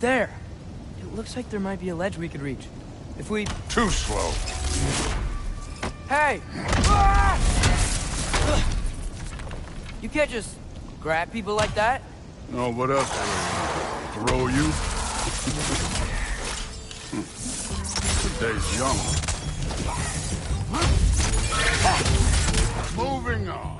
There! It looks like there might be a ledge we could reach. If we... Too slow. Hey! Ah! You can't just grab people like that. No, what else? Throw you? Today's young. Moving on.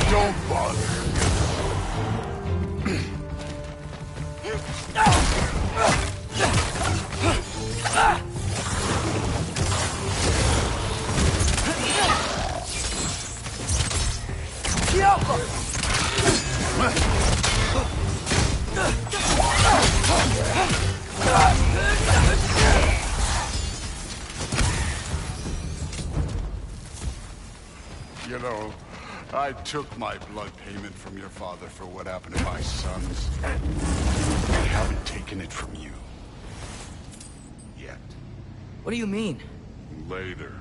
Don't bother. You know, I took my blood payment from your father for what happened to my sons. I haven't taken it from you. Yet. What do you mean? Later.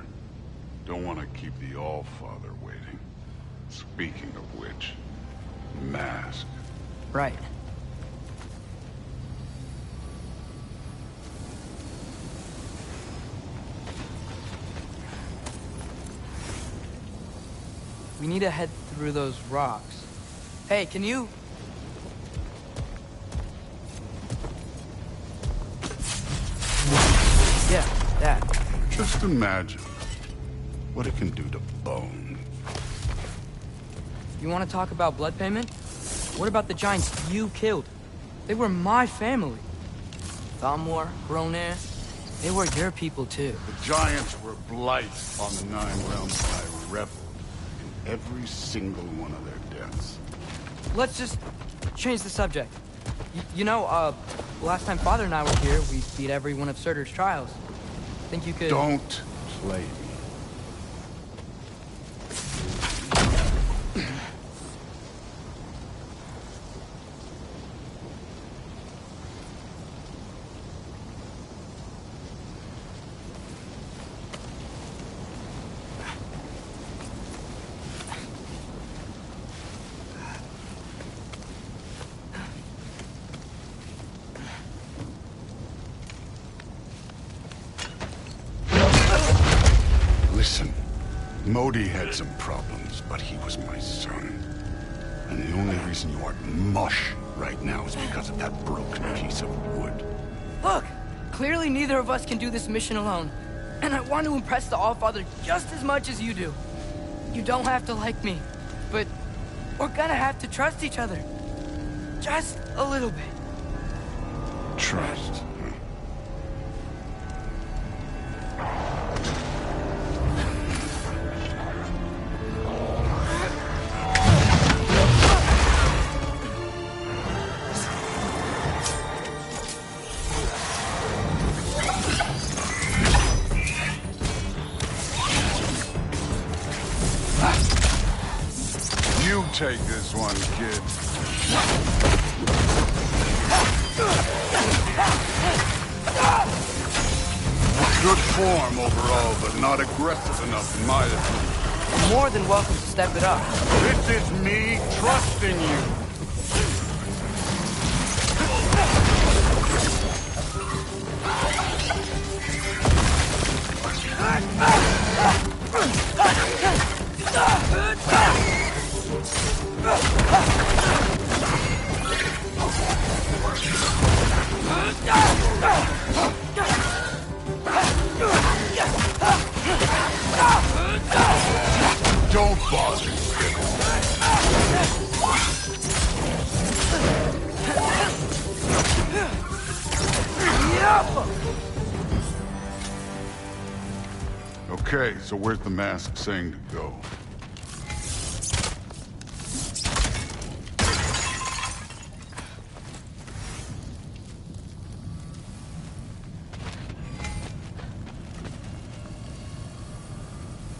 Don't want to keep the All-Father waiting. Speaking of which, mask. Right. We need to head through those rocks. Hey, can you... Yeah, that. Just imagine what it can do to bone. You want to talk about blood payment? What about the giants you killed? They were my family. Thamor, Groner, they were your people too. The giants were blight on the Nine Realms, and I reveled in every single one of their deaths. Let's just change the subject. You know, last time Father and I were here, we beat every one of Surtur's trials. Think you could... Don't play me. Listen, Modi had some problems, but he was my son. And the only reason you aren't mush right now is because of that broken piece of wood. Look! Clearly neither of us can do this mission alone. And I want to impress the All-Father just as much as you do. You don't have to like me, but we're gonna have to trust each other. Just a little bit. Trust. You take this one, kid. Good form overall, but not aggressive enough in my opinion. You're more than welcome to step it up. This is me trusting you. Don't bother. Okay, so where's the mask saying to go?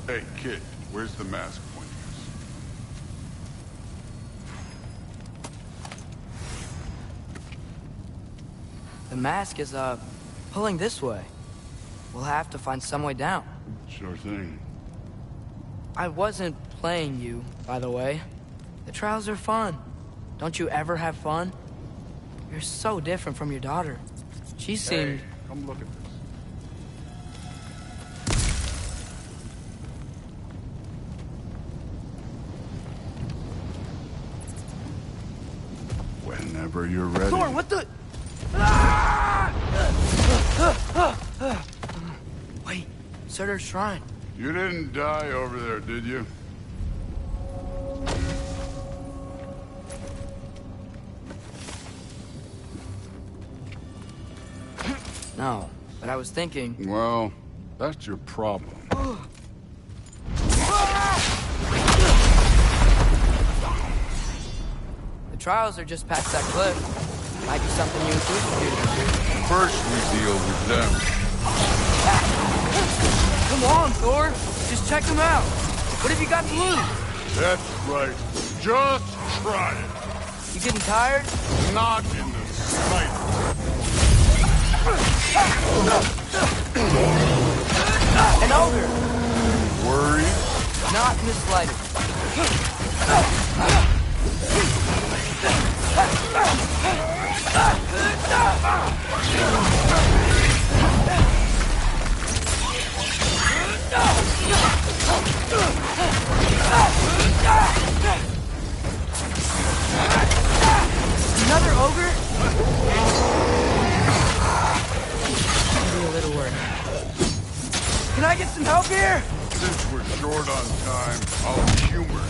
Hey, kid, where's the mask pointing us? The mask is, pulling this way. We'll have to find some way down. Sure thing. I wasn't playing you, by the way. The trials are fun. Don't you ever have fun? You're so different from your daughter. She seemed... Hey, come look at this. Whenever you're ready. Thor, what the... Wait, Surtur's shrine. You didn't die over there, did you? No, but I was thinking... Well, that's your problem. The trials are just past that cliff. Might be something you and Cruz can do. First we deal with them. Come on, Thor. Just check them out. What have you got to lose? That's right. Just try it. You getting tired? Not in the slightest. An ogre. Worried? Not in the slightest. Another ogre? Maybe a little worried. Can I get some help here? Since we're short on time, I'll humor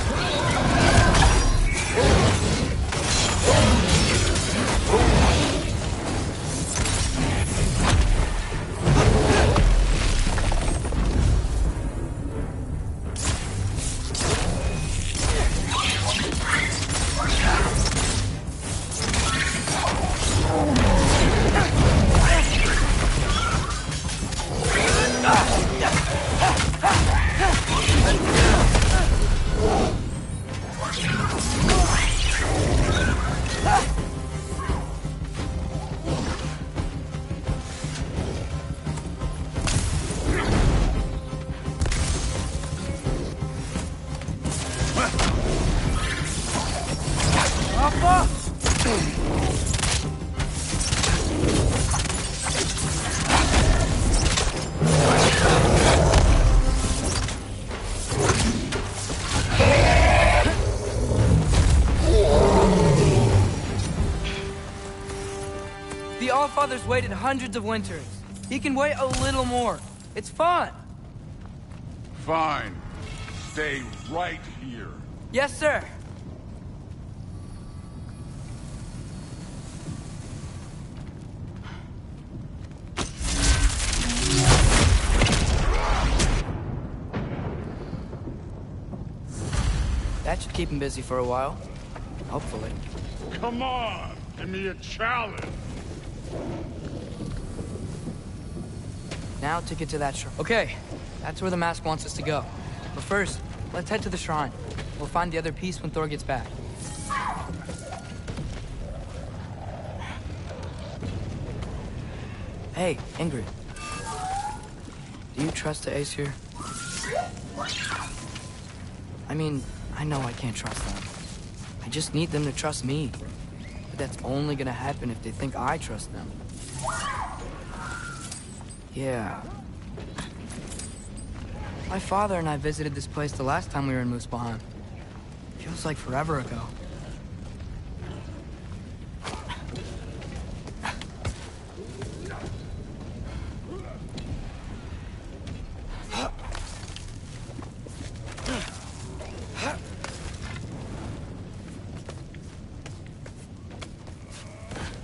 The Allfather's waited hundreds of winters. He can wait a little more. It's fun. Fine. Stay right here. Yes, sir. That should keep him busy for a while. Hopefully. Come on! Give me a challenge! Now to get to that shrine. Okay, that's where the mask wants us to go. But first, let's head to the shrine. We'll find the other piece when Thor gets back. Hey, Ingrid. Do you trust the Aesir? I mean, I know I can't trust them. I just need them to trust me. But that's only gonna happen if they think I trust them. Yeah. My father and I visited this place the last time we were in Muspelheim. Feels like forever ago.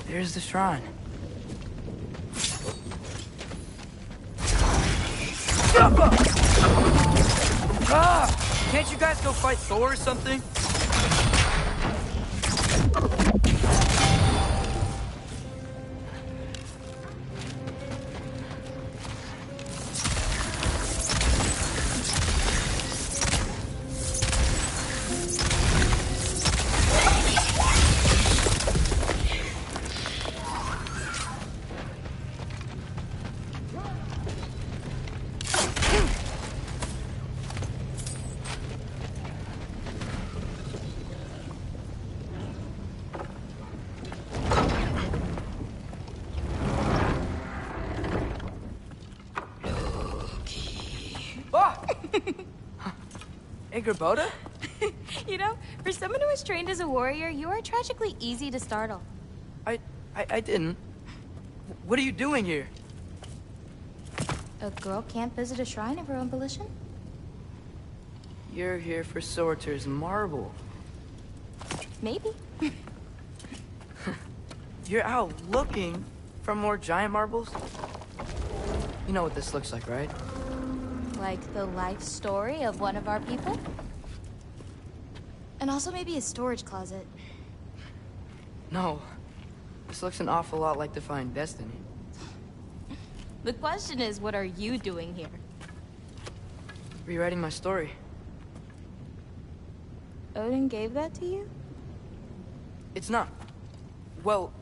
There's the shrine. Can't you guys go fight Thor or something? Angerboda? You know, for someone who was trained as a warrior, you are tragically easy to startle. I didn't. What are you doing here? A girl can't visit a shrine of her own volition? You're here for Sorter's marble. Maybe. You're out looking for more giant marbles? You know what this looks like, right? Like the life story of one of our people? And also maybe a storage closet. No. This looks an awful lot like Defying Destiny. The question is, what are you doing here? Rewriting my story. Odin gave that to you? It's not. Well,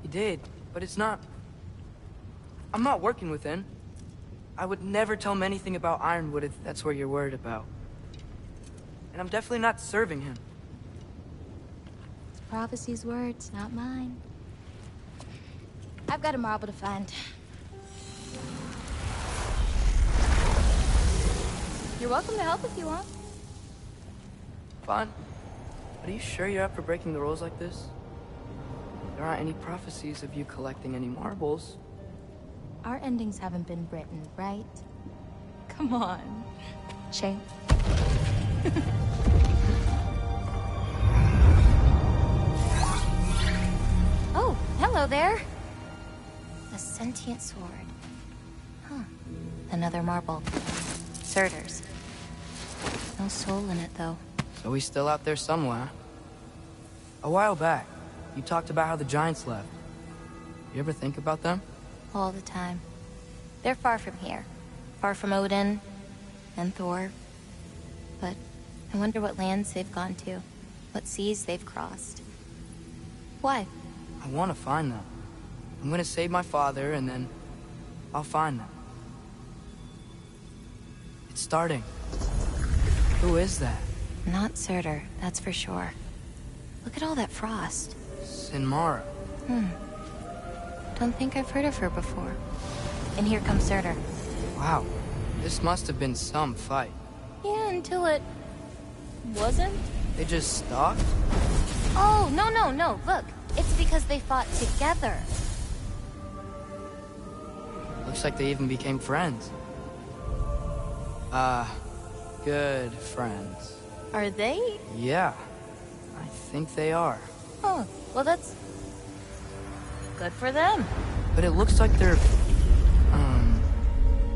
he did, but it's not. I'm not working with him. I would never tell him anything about Ironwood if that's what you're worried about. And I'm definitely not serving him. It's prophecy's words, not mine. I've got a marble to find. You're welcome to help if you want. Fine. But are you sure you're up for breaking the rules like this? There aren't any prophecies of you collecting any marbles. Our endings haven't been written, right? Come on. Shane. Oh, hello there. A sentient sword. Huh. Another marble. Surtur's. No soul in it, though. So he's still out there somewhere. A while back, you talked about how the giants left. You ever think about them? All the time. They're far from here. Far from Odin and Thor. But I wonder what lands they've gone to. What seas they've crossed. Why? I want to find them. I'm gonna save my father, and then I'll find them. It's starting. Who is that? Not Surtur, that's for sure. Look at all that frost. Sinmara. Don't think I've heard of her before. And here comes Surtur. Wow. This must have been some fight. Yeah, until it... wasn't? They just stalked? Oh, no. Look, it's because they fought together. Looks like they even became friends. Good friends. Are they? Yeah, I think they are. Oh, well that's... good for them. But it looks like their,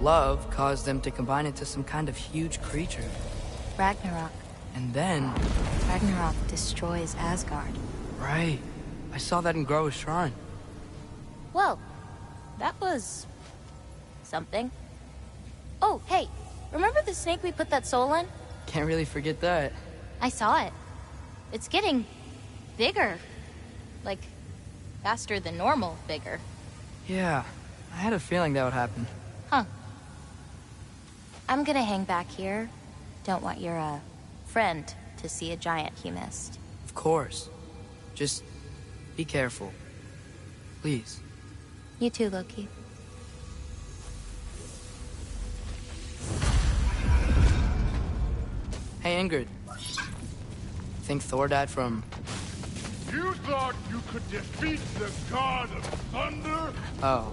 love caused them to combine into some kind of huge creature. Ragnarok. And then... Ragnarok destroys Asgard. Right. I saw that in Groa's shrine. Well, that was... something. Oh, hey, remember the snake we put that soul in? Can't really forget that. I saw it. It's getting... bigger. Like, faster than normal bigger. Yeah, I had a feeling that would happen. Huh. I'm gonna hang back here. Don't want your, friend to see a giant he missed. Of course. Just be careful. Please. You too, Loki. Hey, Ingrid. Think Thor died from... You thought you could defeat the god of thunder? Oh.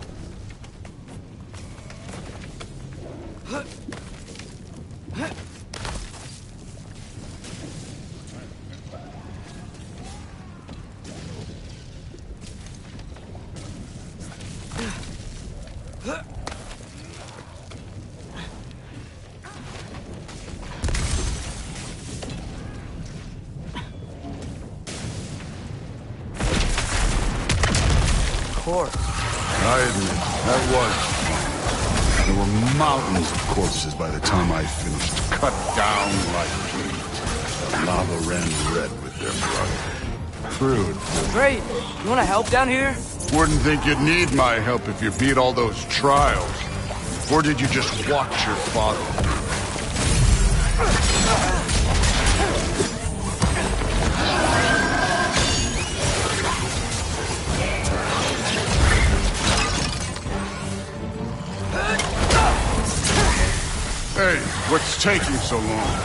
I admit, that was fun. There were mountains of corpses by the time I finished, cut down like meat. The lava ran red with their blood. Crude. Great! You wanna help down here? Wouldn't think you'd need my help if you beat all those trials. Or did you just watch your father? Hey, what's taking so long?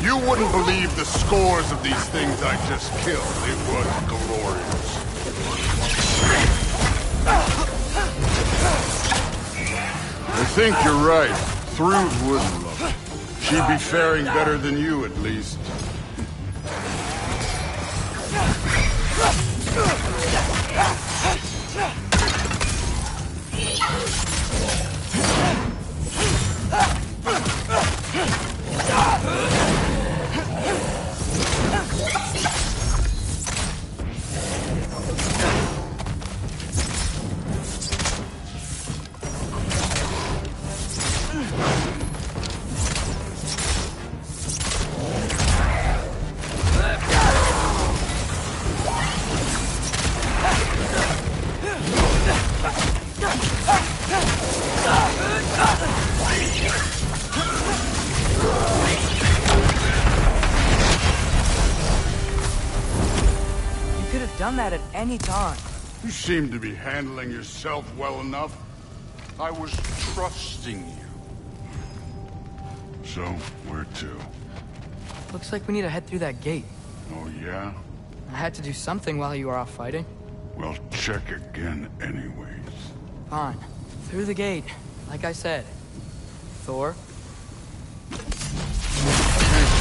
You wouldn't believe the scores of these things I just killed. It was glorious. I think you're right. Thrud wouldn't love it. She'd be faring better than you, at least. Done that at any time. You seem to be handling yourself well enough. I was trusting you. So, where to? Looks like we need to head through that gate. Oh, yeah? I had to do something while you were off fighting. Well, check again anyways. Fine. Through the gate, like I said. Thor? Ain't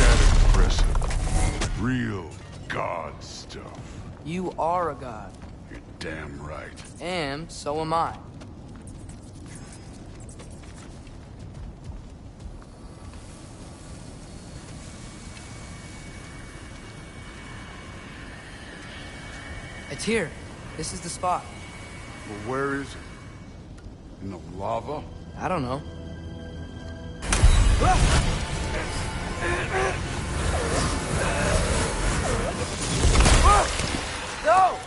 that impressive? Real god stuff. You are a god. You're damn right. And so am I. It's here. This is the spot. Well, where is it? In the lava? I don't know. No!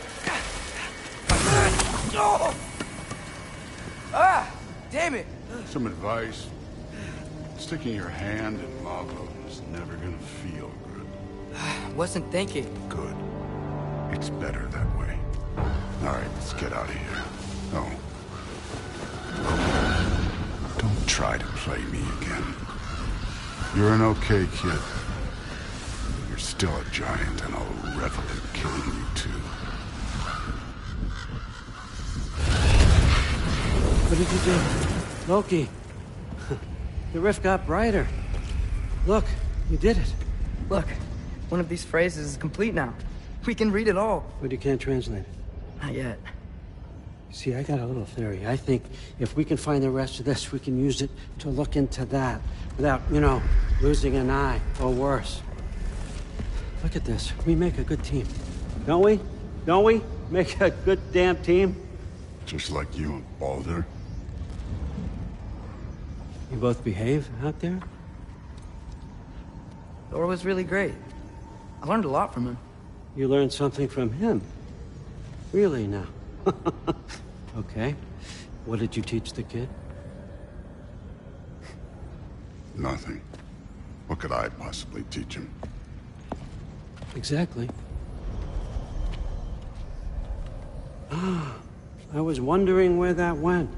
No! Ah! Damn it! Some advice. Sticking your hand in lava is never gonna feel good. Wasn't thinking. Good. It's better that way. Alright, let's get out of here. Oh. Don't try to play me again. You're an okay kid. You're still a giant, and I'll revel in killing you too. What did you do? Loki. The rift got brighter. Look, you did it. Look, one of these phrases is complete now. We can read it all. But you can't translate it. Not yet. See, I got a little theory. I think if we can find the rest of this, we can use it to look into that without, losing an eye or worse. Look at this. We make a good team. Don't we? Don't we? Make a good damn team? Just like you and Baldur. You both behave out there? Thor was really great. I learned a lot from him. You learned something from him? Really now? Okay. What did you teach the kid? Nothing. What could I possibly teach him? Exactly. I was wondering where that went.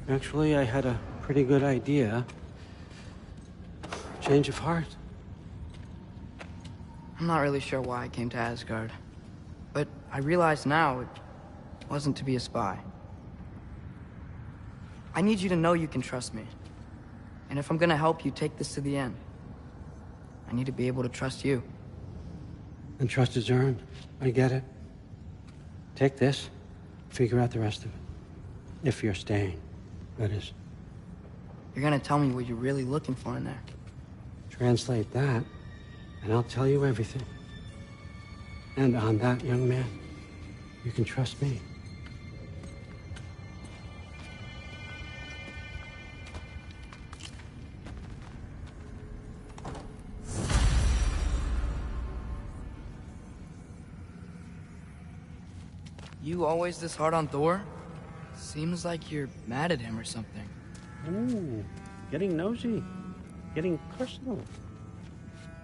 Actually, I had a pretty good idea. Change of heart. I'm not really sure why I came to Asgard. But I realize now it wasn't to be a spy. I need you to know you can trust me. And if I'm gonna help you take this to the end, I need to be able to trust you. And trust is earned. I get it. Take this. Figure out the rest of it. If you're staying, that is. You're gonna tell me what you're really looking for in there. Translate that, and I'll tell you everything. And on that, young man, you can trust me. You always this hard on Thor? Seems like you're mad at him or something. Ooh, getting nosy. Getting personal.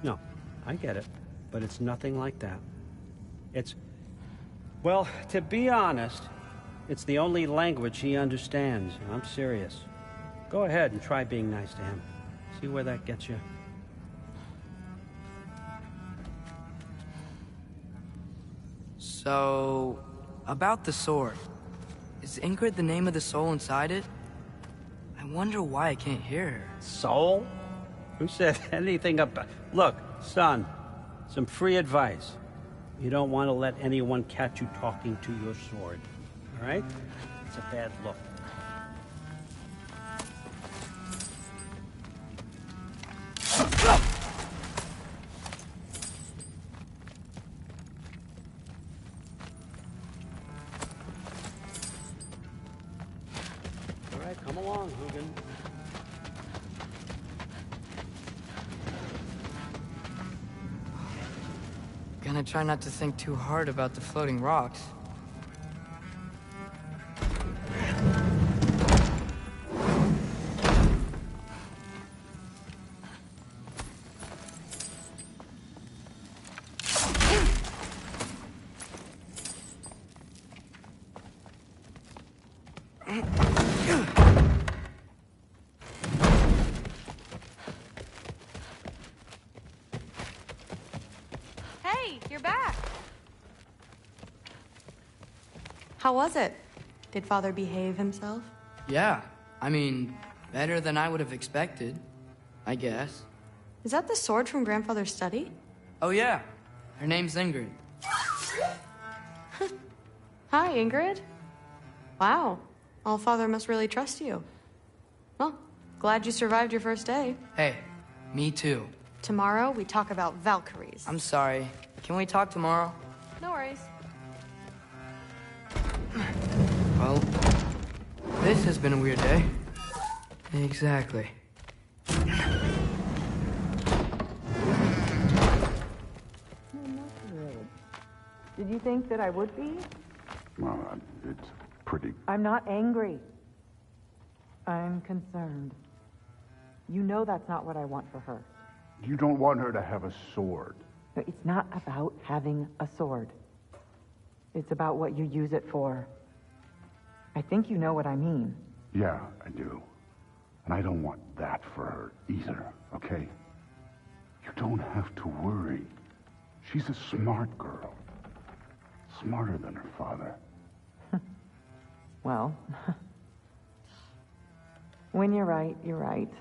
No, I get it. But it's nothing like that. It's... Well, to be honest, it's the only language he understands. And I'm serious. Go ahead and try being nice to him. See where that gets you. So, about the sword. Is Ingrid the name of the soul inside it? I wonder why I can't hear her. Soul? Who said anything about... Look, son, some free advice. You don't want to let anyone catch you talking to your sword. All right? It's a bad look. All right, come along, Hugin. Gonna try not to think too hard about the floating rocks. Hey, you're back. How was it? Did Father behave himself? Yeah, I mean, better than I would have expected, I guess. Is that the sword from Grandfather's study? Oh yeah, her name's Ingrid. Hi, Ingrid. Wow, All-Father must really trust you. Well, glad you survived your first day. Hey, me too. Tomorrow, we talk about Valkyries. I'm sorry. Can we talk tomorrow? No worries. Well, this has been a weird day. Exactly. Did you think that I would be? Well, it's pretty... I'm not angry. I'm concerned. You know that's not what I want for her. You don't want her to have a sword. No, it's not about having a sword. It's about what you use it for. I think you know what I mean. Yeah, I do. And I don't want that for her either, okay? You don't have to worry. She's a smart girl. Smarter than her father. Well, when you're right, you're right.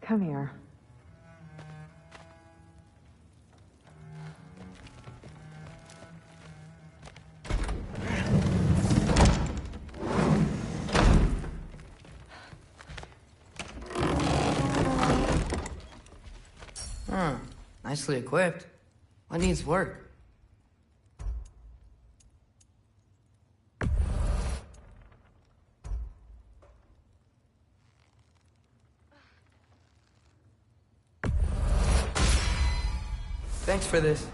Come here. Nicely equipped. What needs work? Thanks for this.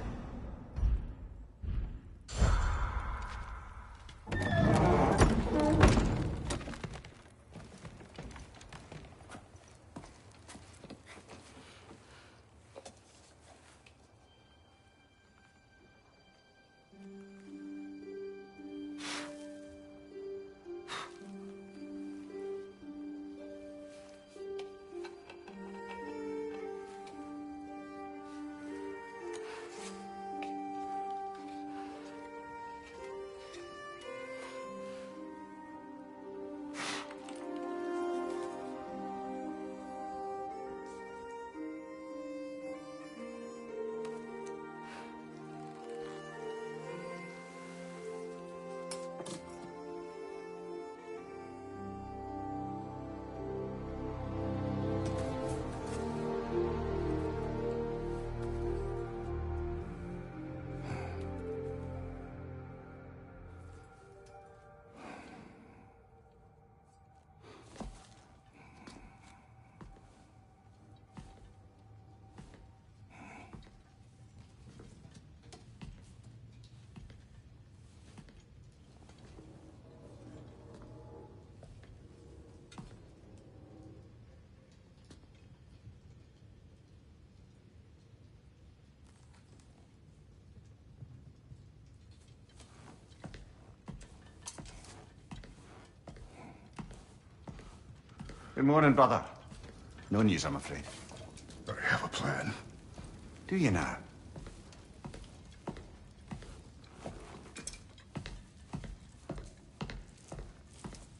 Good morning, brother. No news, I'm afraid. I have a plan. Do you now?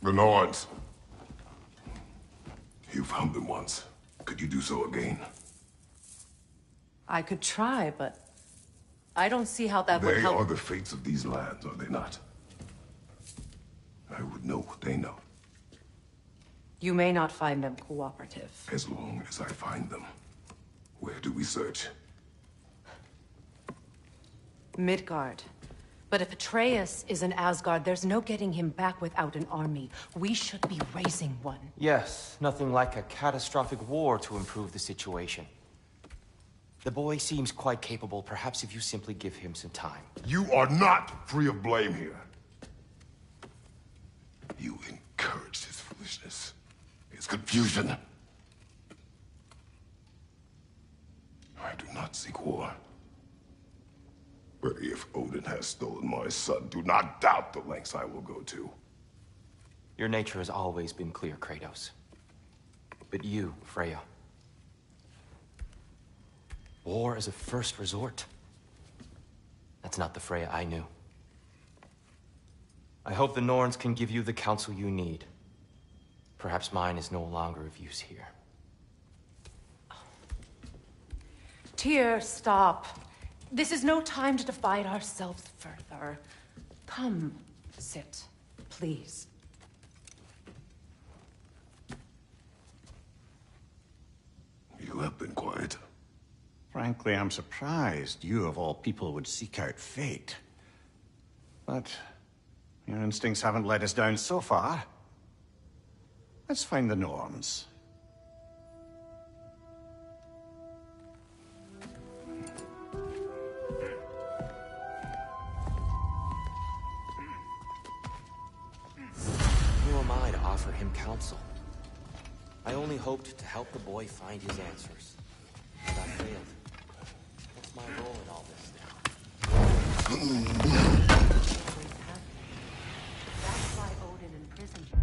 The Norns. You found them once. Could you do so again? I could try, but I don't see how that would They help. are the fates of these lands, are they not? I would know what they know, You may not find them cooperative. as long as I find them. Where do we search? Midgard. But if Atreus is in Asgard, there's no getting him back without an army. We should be raising one. Yes, nothing like a catastrophic war to improve the situation. The boy seems quite capable. Perhaps if you simply give him some time. You are not free of blame here. You encouraged his foolishness, his confusion. I do not seek war. But if Odin has stolen my son, do not doubt the lengths I will go to. Your nature has always been clear, Kratos. But you, Freya. War is a first resort. That's not the Freya I knew. I hope the Norns can give you the counsel you need. Perhaps mine is no longer of use here. Tyr, stop. This is no time to divide ourselves further. Come, sit, please. You have been quiet. Frankly, I'm surprised you, of all people, would seek out fate. But your instincts haven't let us down so far. Let's find the Norns. Who am I to offer him counsel? I only hoped to help the boy find his answers. But I failed. What's my role in all this now? That's why Odin imprisoned you.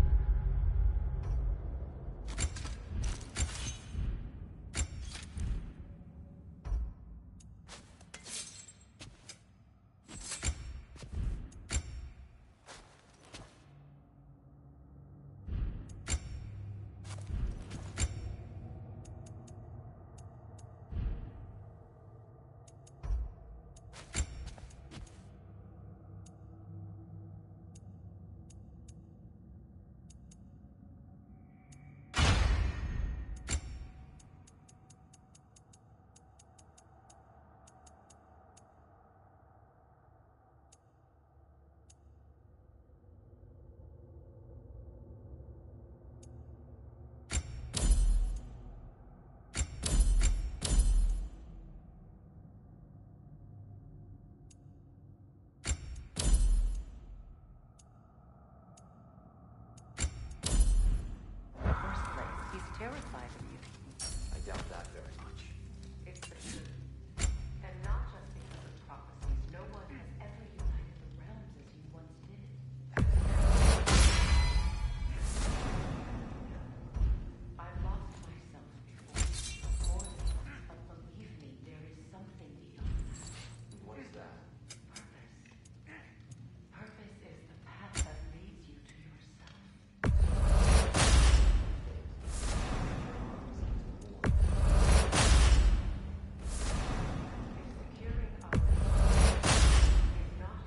Terrified of you. I doubt that very much. It's the truth. And not just because of prophecies. No one has ever united the realms as you once did. I've lost myself before. More than once, but believe me, there is something beyond that. What is that? Purpose. Purpose is the path that leads you to yourself. Securing our is not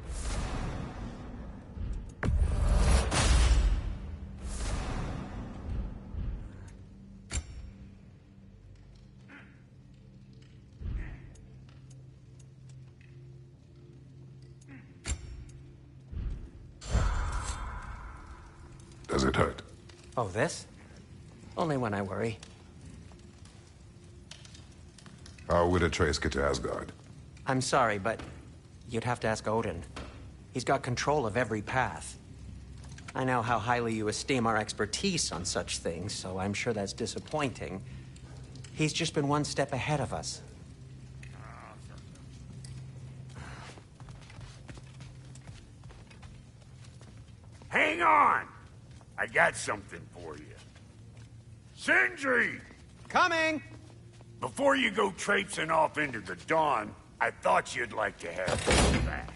Does it hurt? Oh, this? Only when I worry. How would Atreus get to Asgard? I'm sorry, but you'd have to ask Odin. He's got control of every path. I know how highly you esteem our expertise on such things, so I'm sure that's disappointing. He's just been one step ahead of us. Hang on! I got something for you. Sindri! Coming! Before you go traipsing off into the dawn, I thought you'd like to have this back.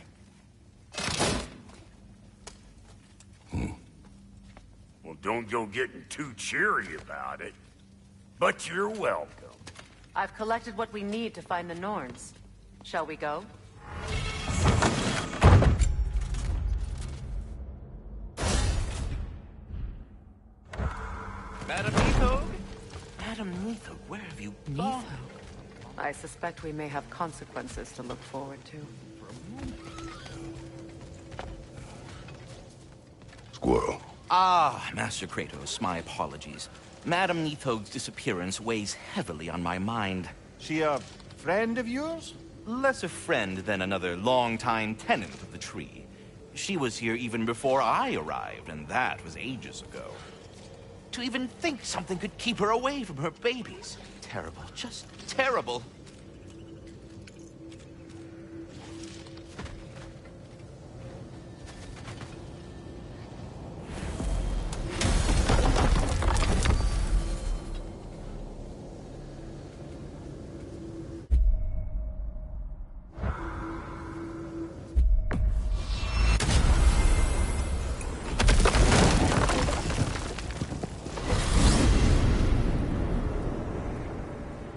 Well, don't go getting too cheery about it. But you're welcome. I've collected what we need to find the Norns. Shall we go? Madam Nithog? Madam Nithog, where have you gone? I suspect we may have consequences to look forward to. Squirrel. Ah, Master Kratos, my apologies. Madam Nithog's disappearance weighs heavily on my mind. She a friend of yours? Less a friend than another long-time tenant of the tree. She was here even before I arrived, and that was ages ago. To even think something could keep her away from her babies. Terrible, just terrible.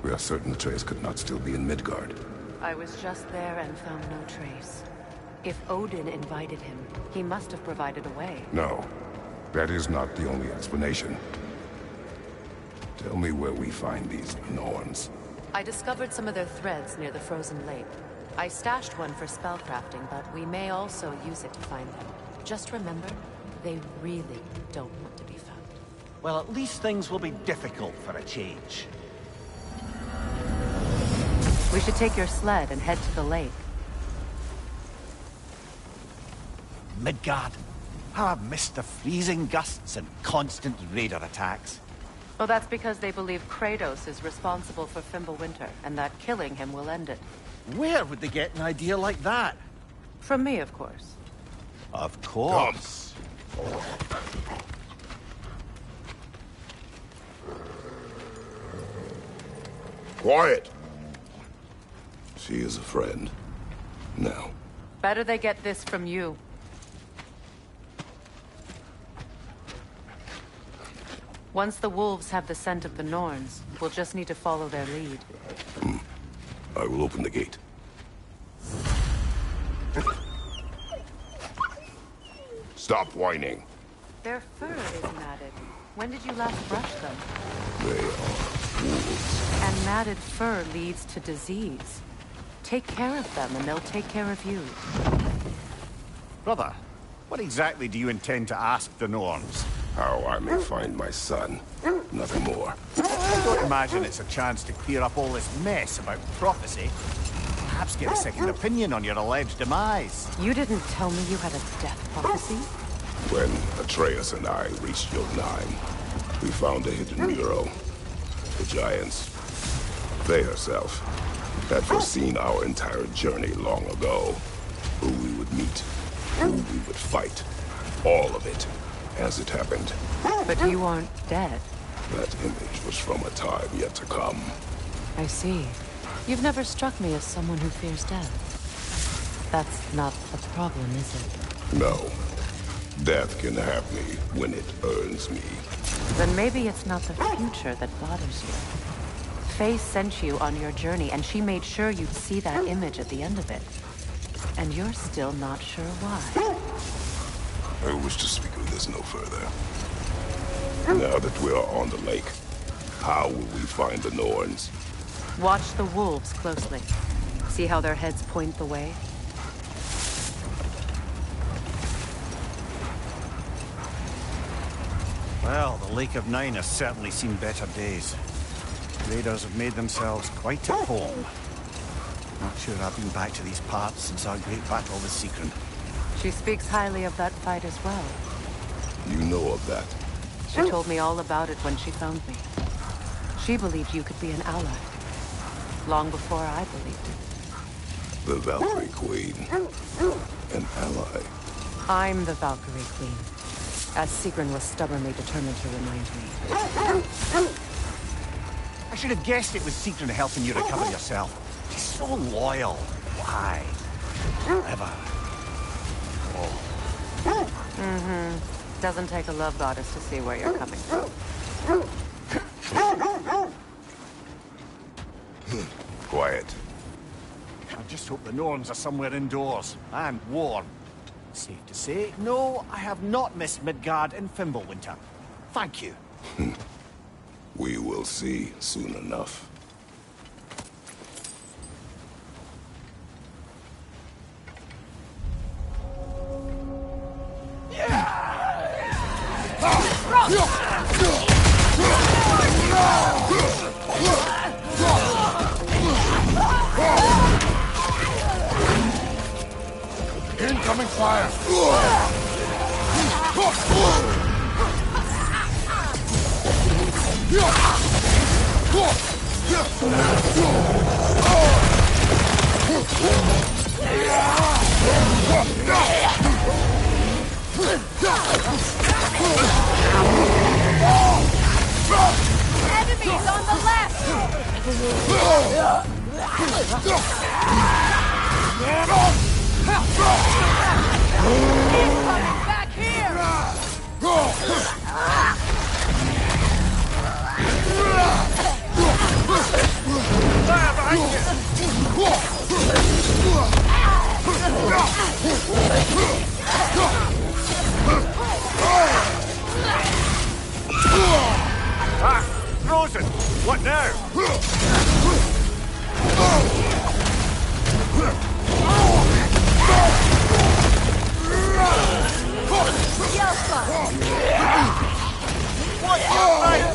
We are certain Atreus could not still be in Midgard. I was just there and found no trace. If Odin invited him, he must have provided a way. No, that is not the only explanation. Tell me where we find these Norns. I discovered some of their threads near the frozen lake. I stashed one for spellcrafting, but we may also use it to find them. Just remember, they really don't want to be found. Well, at least things will be difficult for a change. We should take your sled and head to the lake. Midgard. How I've missed the freezing gusts and constant raider attacks. Well, that's because they believe Kratos is responsible for Fimbulwinter, and that killing him will end it. Where would they get an idea like that? From me, of course. Of course. Quiet! She is a friend. Now. Better they get this from you. Once the wolves have the scent of the Norns, we'll just need to follow their lead. I will open the gate. Stop whining. Their fur is matted. When did you last brush them? They are wolves. And matted fur leads to disease. Take care of them, and they'll take care of you. Brother, what exactly do you intend to ask the Norns? How I may find my son. Nothing more. I don't imagine it's a chance to clear up all this mess about prophecy. Perhaps get a second opinion on your alleged demise. You didn't tell me you had a death prophecy? When Atreus and I reached Jotunheim, we found a hidden mural. The Giants, they herself, had foreseen our entire journey long ago. Who we would meet, who we would fight. All of it, as it happened. But you aren't dead. That image was from a time yet to come. I see. You've never struck me as someone who fears death. That's not a problem, is it? No. Death can have me when it earns me. Then maybe it's not the future that bothers you. Faye sent you on your journey, and she made sure you'd see that image at the end of it. And you're still not sure why. I wish to speak of this no further. Now that we are on the lake, how will we find the Norns? Watch the wolves closely. See how their heads point the way? Well, the Lake of Nine has certainly seen better days. Raiders have made themselves quite at home. Not sure I've been back to these parts since our great battle with Sigrun. She speaks highly of that fight as well. You know of that? She told me all about it when she found me. She believed you could be an ally. Long before I believed it. The Valkyrie Queen. An ally. I'm the Valkyrie Queen, as Sigrun was stubbornly determined to remind me. should have guessed it was Sigrun helping you recover yourself. She's so loyal. Why? Forever. Mm-hmm. Doesn't take a love goddess to see where you're coming from. Quiet. I just hope the Norns are somewhere indoors, and warm. Safe to say, no, I have not missed Midgard in Fimbulwinter. Thank you. We will see soon enough. Incoming fire! Enemies on the left! Incoming back here! Fire behind Ah! Frozen! What now? What's your life?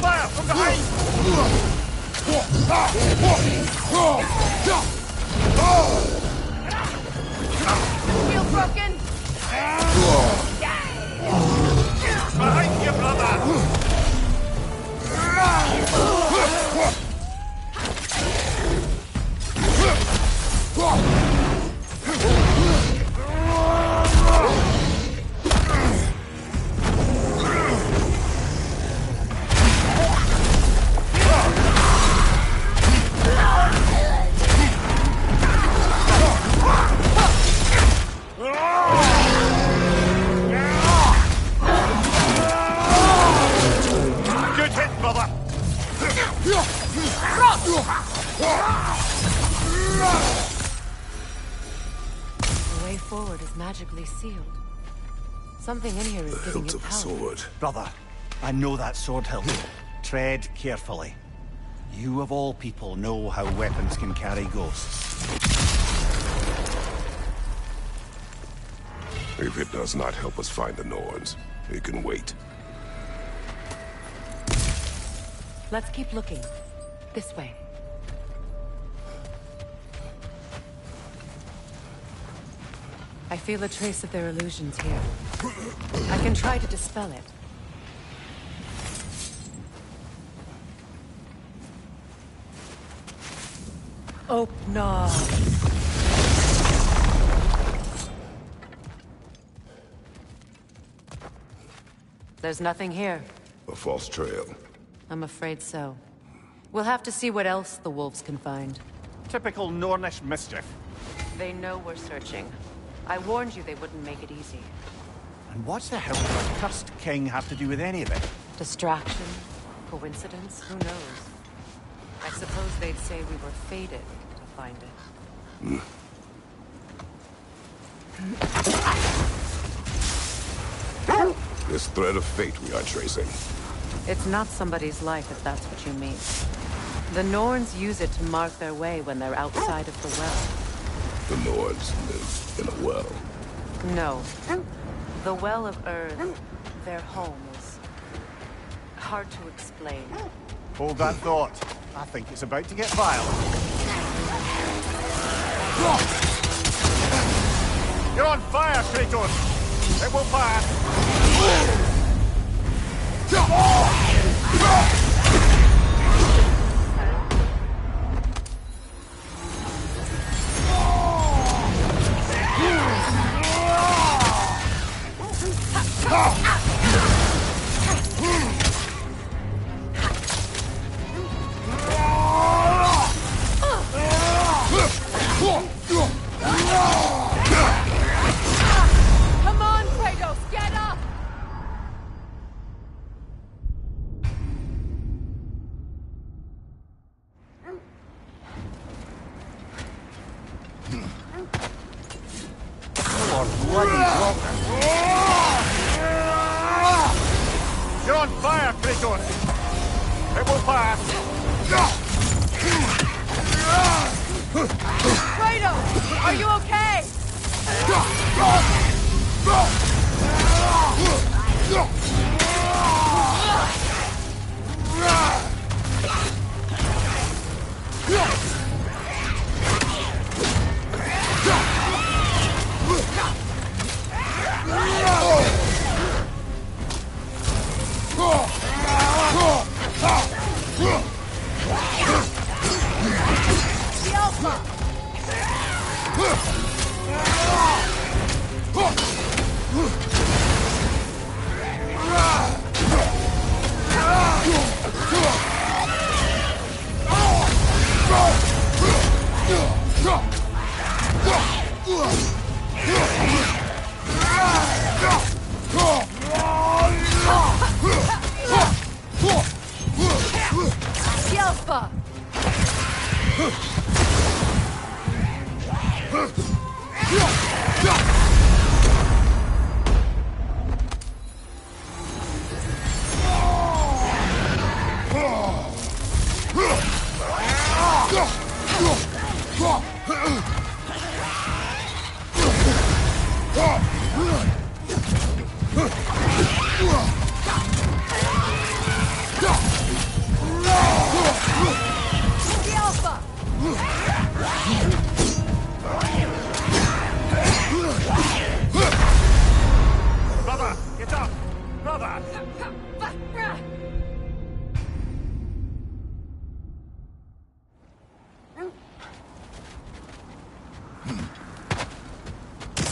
Fire from behind! Shield broken! Behind you, brother! Good hit, brother! The way forward is magically sealed. Something in here is The giving hilt you of a power. sword. Brother, I know that sword hilt. Tread carefully. You of all people know how weapons can carry ghosts. If it does not help us find the Norns, it can wait. Let's keep looking. This way. I feel a trace of their illusions here. I can try to dispel it. Oh, no. There's nothing here. A false trail. I'm afraid so. We'll have to see what else the wolves can find. Typical Nornish mischief. They know we're searching. I warned you they wouldn't make it easy. And what's the hell does a cursed king have to do with any of it? Distraction? Coincidence? Who knows? I suppose they'd say we were fated to find it. This thread of fate we are tracing. It's not somebody's life, if that's what you mean. The Norns use it to mark their way when they're outside of the well. The Norns live in a well. No. The Well of Earth, their home, is hard to explain. Hold that thought. I think it's about to get violent. You're on fire, Kratos! It will pass! Kratos! It will pass! Kratos! Are you okay? Brother, get up! Brother!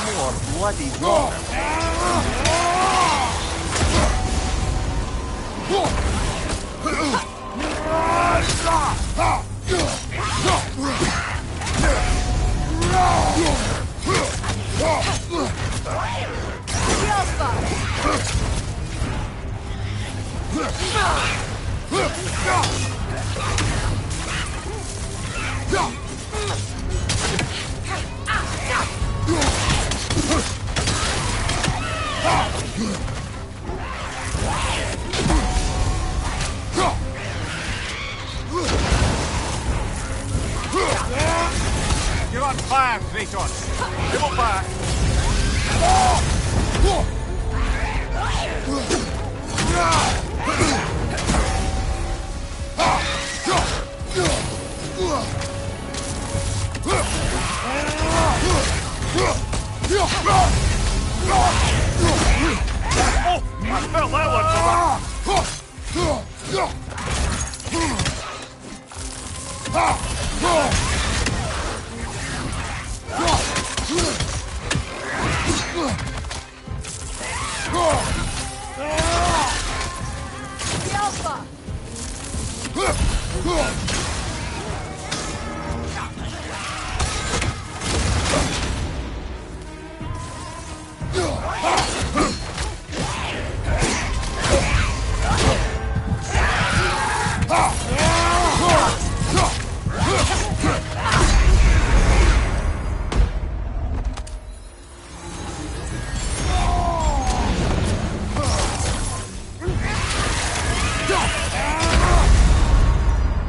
More bloody water! You're on fire, Kratos! Give it back! Oh! I felt that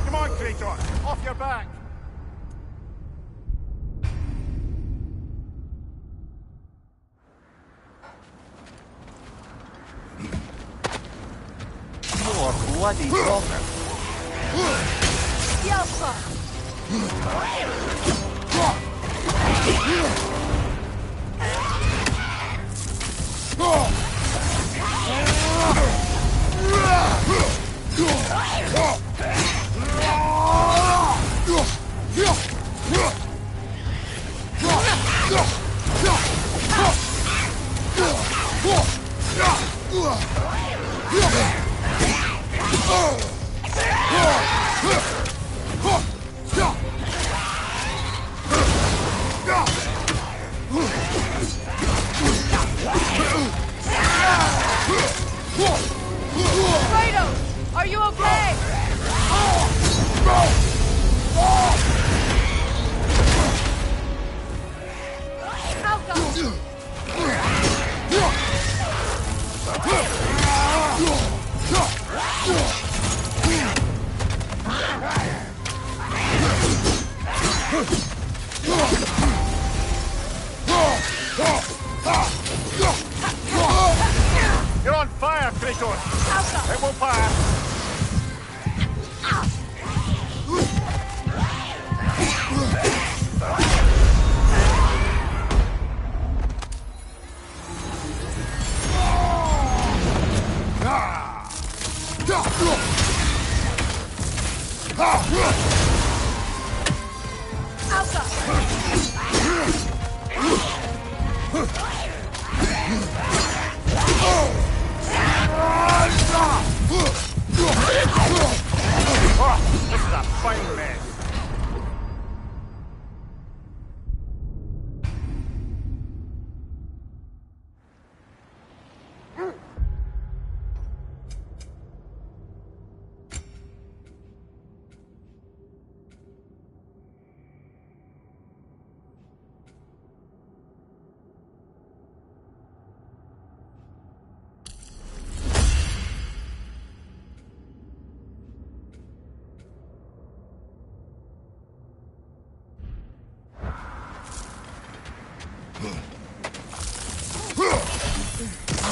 Come on, Kratos! Off your back! More bloody water! Kratos! Are you okay? Kratos! It will pass! This is a fine mess.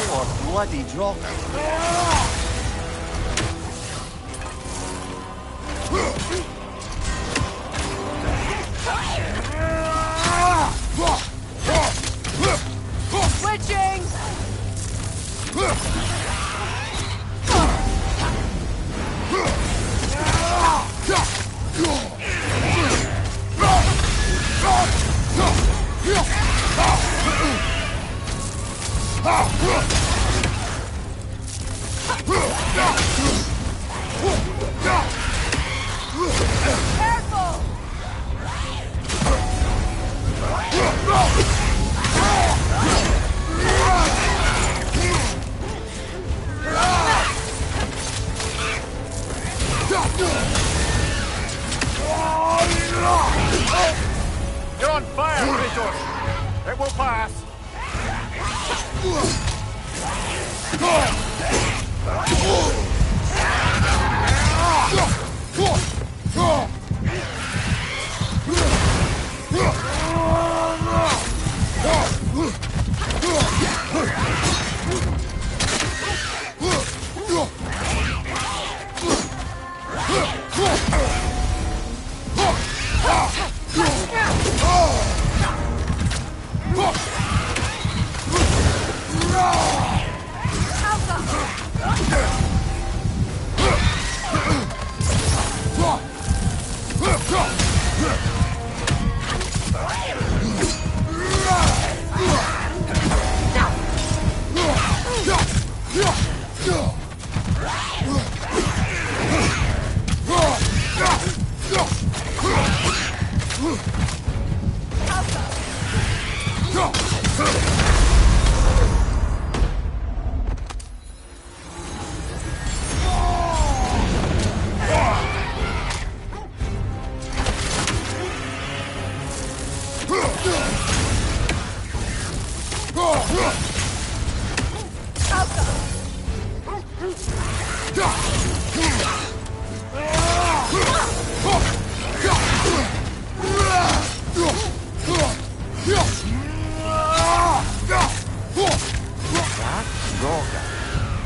More bloody drop. Switching! Careful! You're on fire, Kratos! It will pass!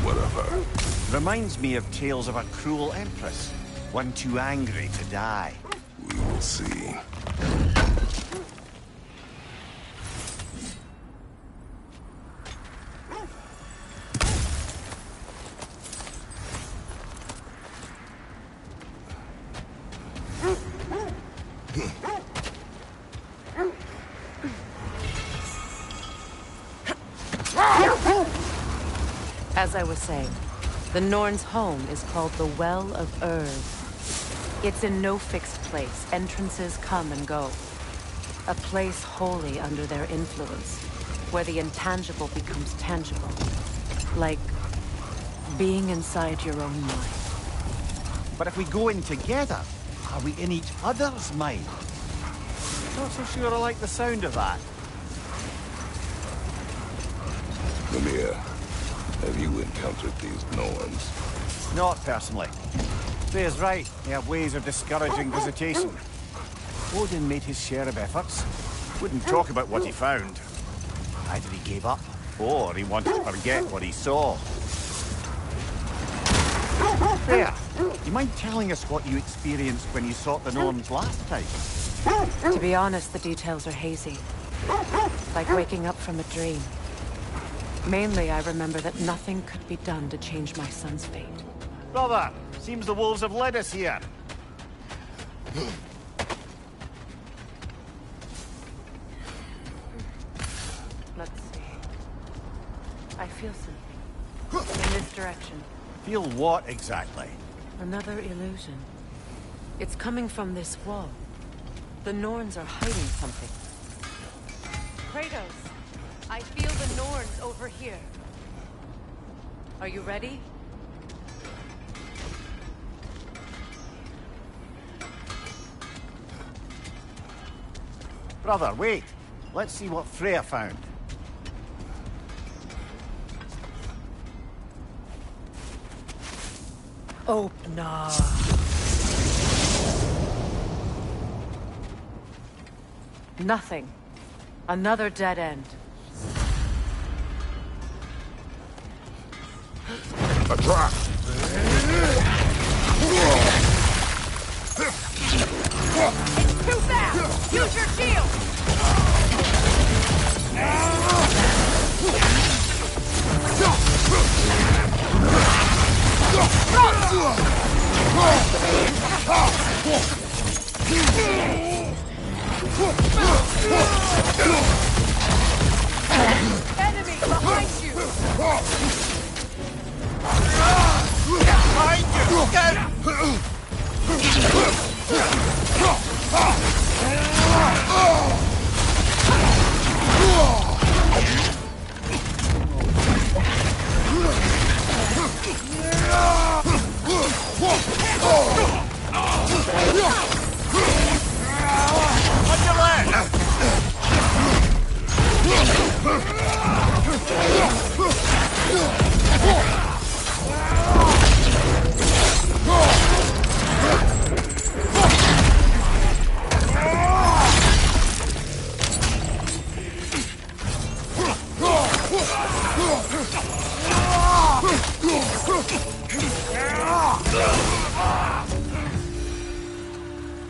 Whatever. Reminds me of tales of a cruel empress, one too angry to die. We will see. As I was saying, the Norn's home is called the Well of Urd. It's in no fixed place. Entrances come and go. A place wholly under their influence, where the intangible becomes tangible. Like being inside your own mind. But if we go in together, are we in each other's mind? Not so sure I like the sound of that. Mimir, have you encountered these Norns? Not personally. Freya's right. They have ways of discouraging visitation. Odin made his share of efforts. Wouldn't talk about what he found. Either he gave up, or he wanted to forget what he saw. There. Do you mind telling us what you experienced when you sought the norms last time? To be honest, the details are hazy. Like waking up from a dream. Mainly, I remember that nothing could be done to change my son's fate. Brother, seems the wolves have led us here. Let's see. I feel something. In this direction. Feel what exactly? Another illusion. It's coming from this wall. The Norns are hiding something. Kratos, I feel the Norns over here. Are you ready? Brother, wait. Let's see what Freya found. Oh, no. Nothing. Another dead end. A trap! It's too fast! Use your shield! Enemy behind you! Behind you! On your left!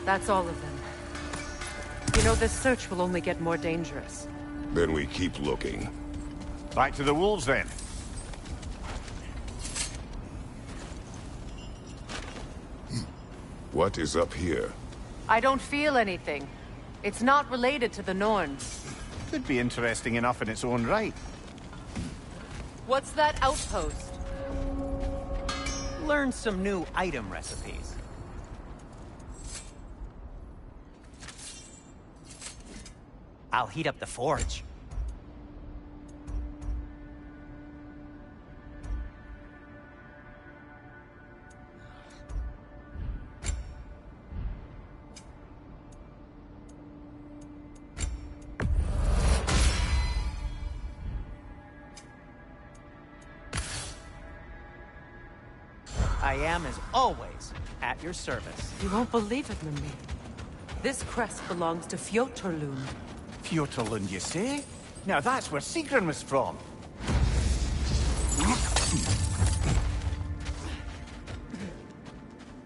That's all of them. You know, this search will only get more dangerous. Then we keep looking. Back to the wolves, then. What is up here? I don't feel anything. It's not related to the Norns. Could be interesting enough in its own right. What's that outpost? Learn some new item recipes. I'll heat up the forge. I am, as always, at your service. You won't believe it, Mimir. This crest belongs to Fjotorlund. Fjotorlund, you say? Now that's where Sigrun was from.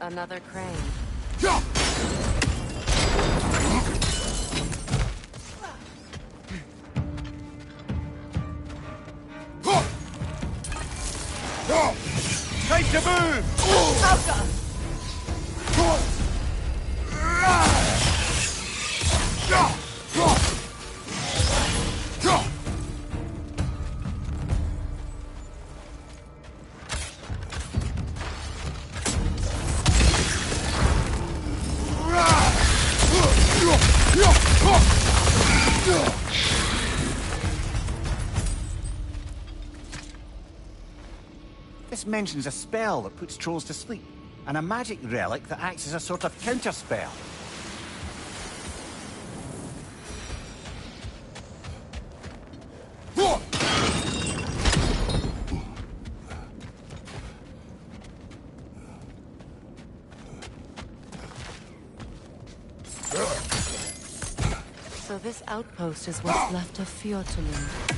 Another crane. Time to move! This mentions a spell that puts trolls to sleep, and a magic relic that acts as a sort of counterspell. So this outpost is what's left of Fjotorlund.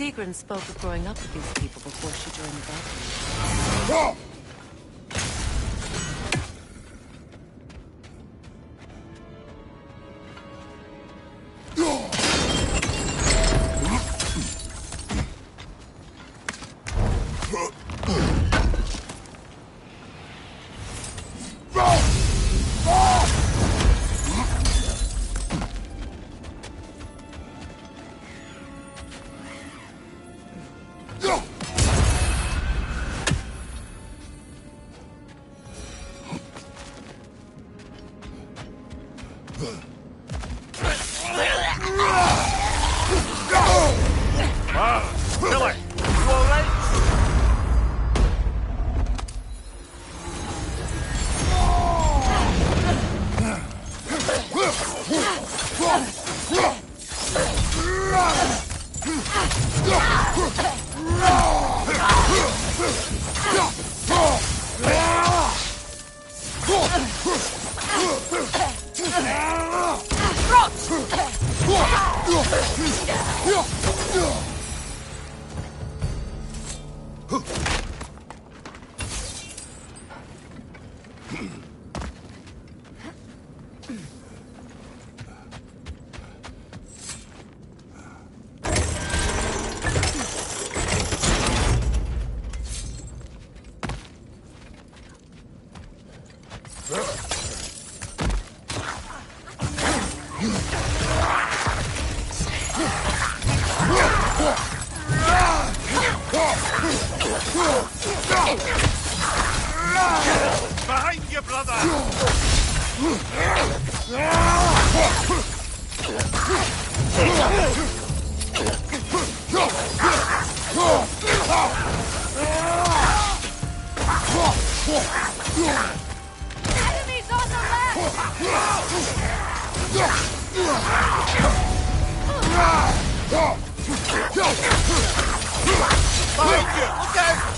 Sigrun spoke of growing up with these people before she joined the Valkyries. Behind you, brother! Enemies on the Behind you! Look out!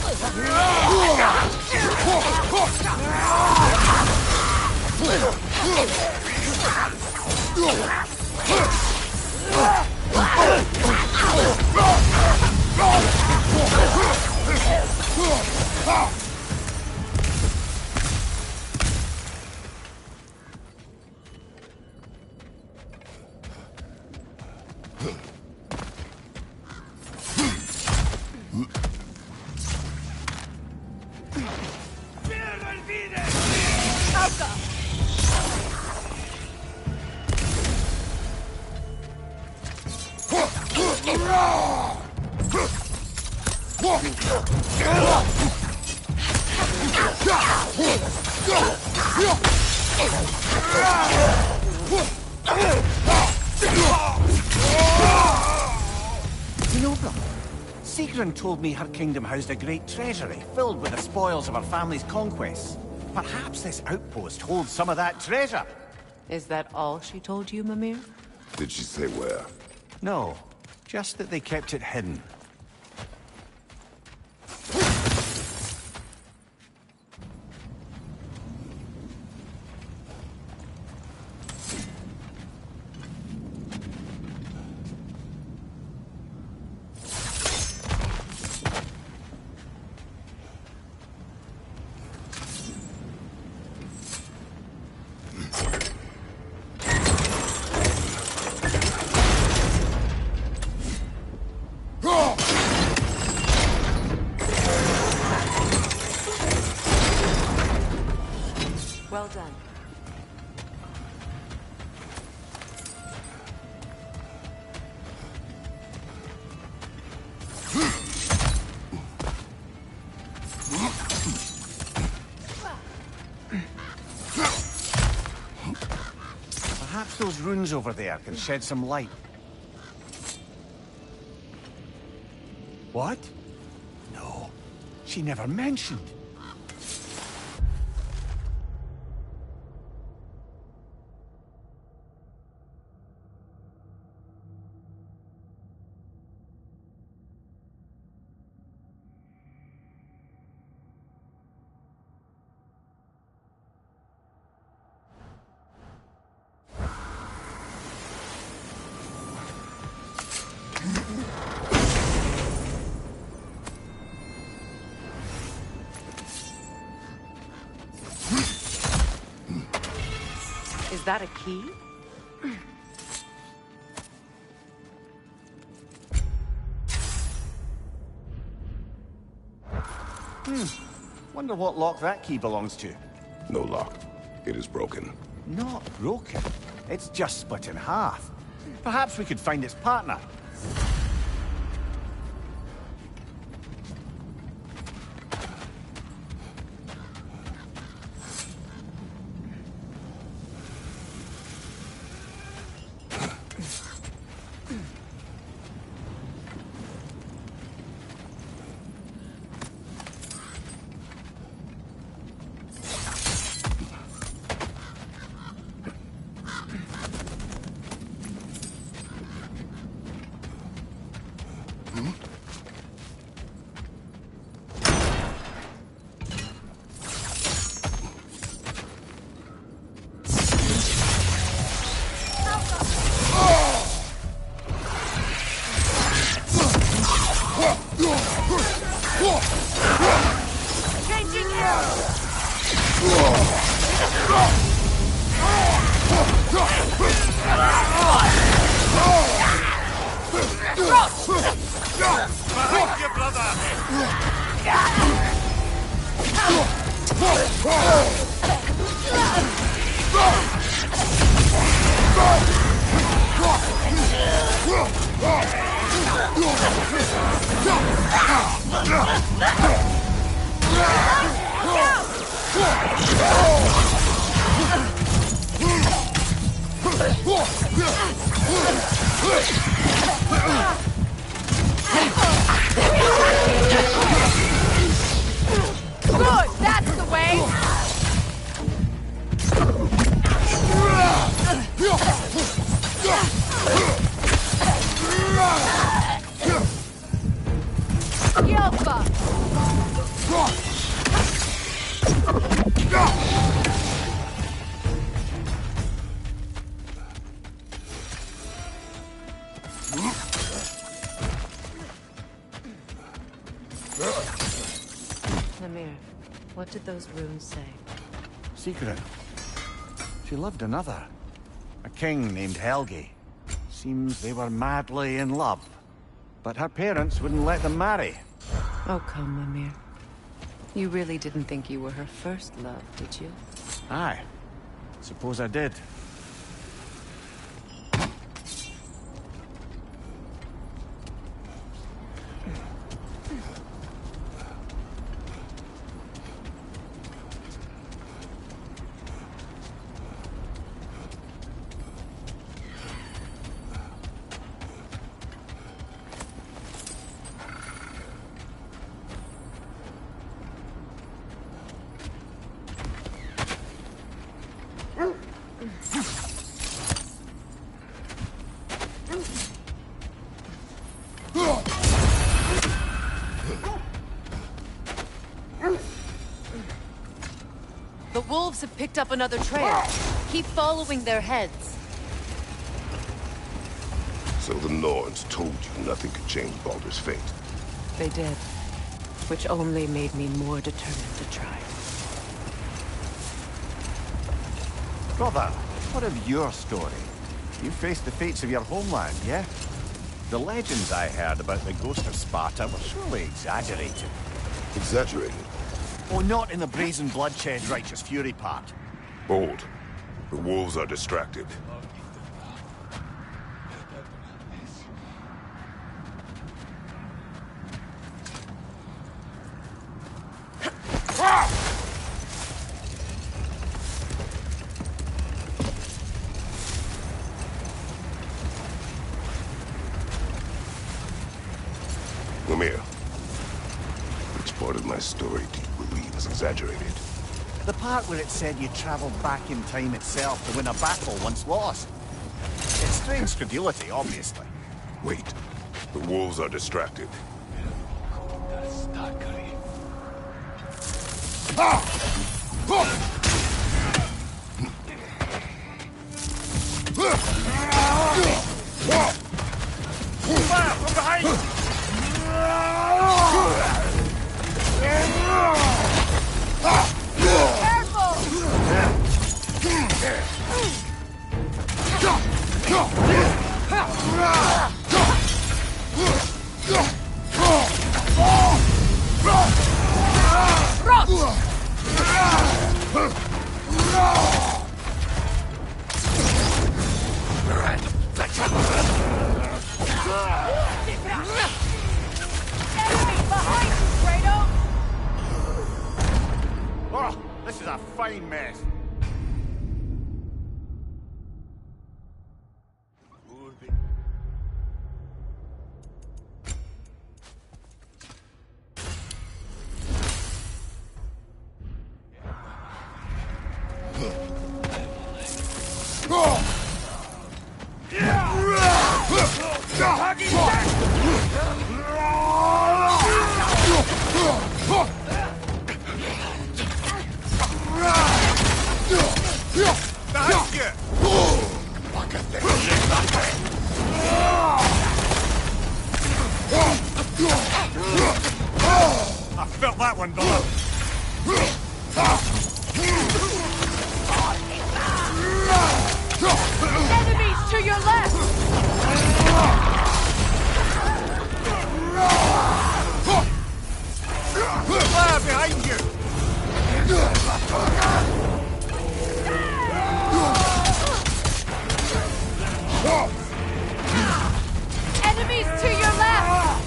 Sigrun told me her kingdom housed a great treasury filled with the spoils of her family's conquests. Perhaps this outpost holds some of that treasure. Is that all she told you, Mimir? Did she say where? No, just that they kept it hidden. Well done. Perhaps those runes over there can shed some light. What? No, she never mentioned. Is that a key? Wonder what lock that key belongs to. No lock. It is broken. Not broken. It's just split in half. Perhaps we could find its partner. Good, that's the way! Yelpa! Namir, what did those runes say? Secret. She loved another. A king named Helgi. Seems they were madly in love. But her parents wouldn't let them marry. Oh, come, Mimir. You really didn't think you were her first love, did you? Aye. Suppose I did. The wolves have picked up another trail. Keep following their heads. So the Norns told you nothing could change Baldur's fate. They did. Which only made me more determined to try. Brother, what of your story? You faced the fates of your homeland, yeah? The legends I heard about the ghost of Sparta were surely exaggerated. Exaggerated? Oh, not in the brazen bloodshed righteous fury part. Bold. The wolves are distracted. Lemire, which part of my story do you believe is exaggerated? The part where it said you traveled back in time itself to win a battle once lost. It's strange credulity, obviously. Wait. The wolves are distracted. Fire from behind! Oh, this is a fine mess. I felt that one, brother. Enemies to your left! Fire behind you! Enemies to your left!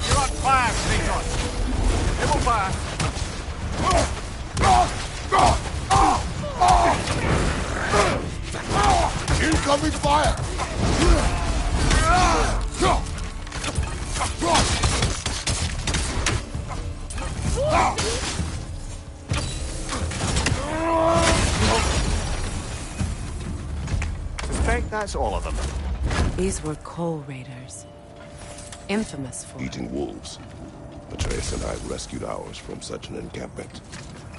You're on fire, Kratos. It will fire. Incoming fire! Suspect that's all of them. These were coal raiders. Infamous for Eating wolves. Atreus and I rescued ours from such an encampment.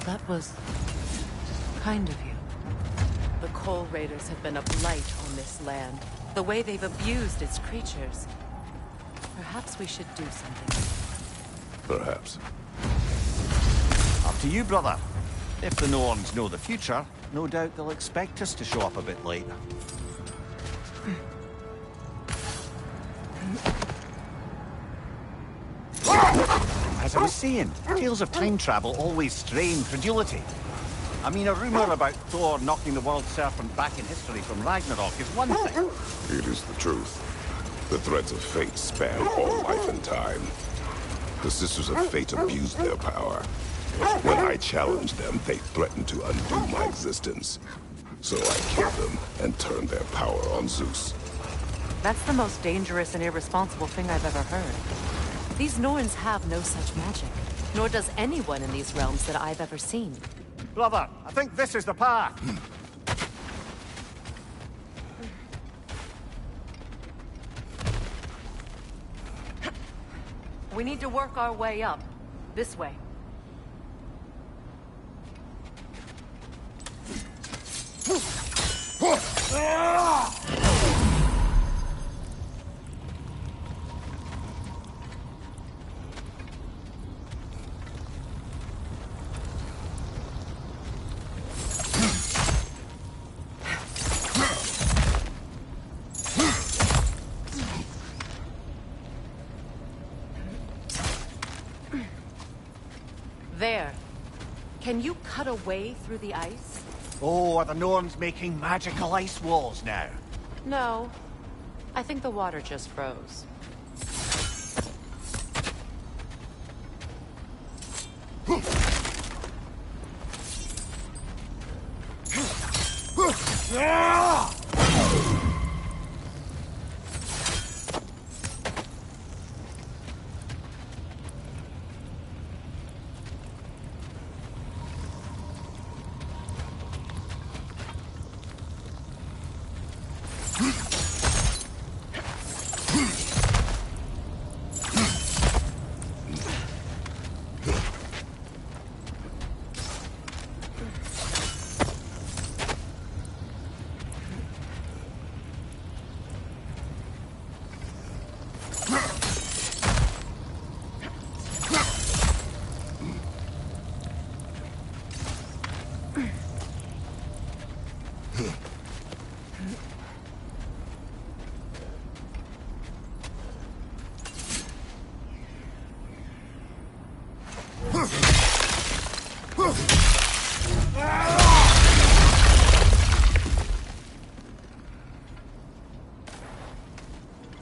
That was kind of you. The coal raiders have been a blight on this land. The way they've abused its creatures. Perhaps we should do something. Perhaps. Up to you, brother. If the Norns know the future, no doubt they'll expect us to show up a bit late. As I was saying, tales of time travel always strain credulity. I mean, a rumor about Thor knocking the world serpent back in history from Ragnarok is one thing. It is the truth. The threads of fate span all life and time. The Sisters of Fate abused their power. When I challenged them, they threatened to undo my existence. So I killed them and turned their power on Zeus. That's the most dangerous and irresponsible thing I've ever heard. These Norns have no such magic, nor does anyone in these realms that I've ever seen. Brother, I think this is the path. We need to work our way up. This way. There. Can you cut a way through the ice? Oh, are the Norns making magical ice walls now? No. I think the water just froze.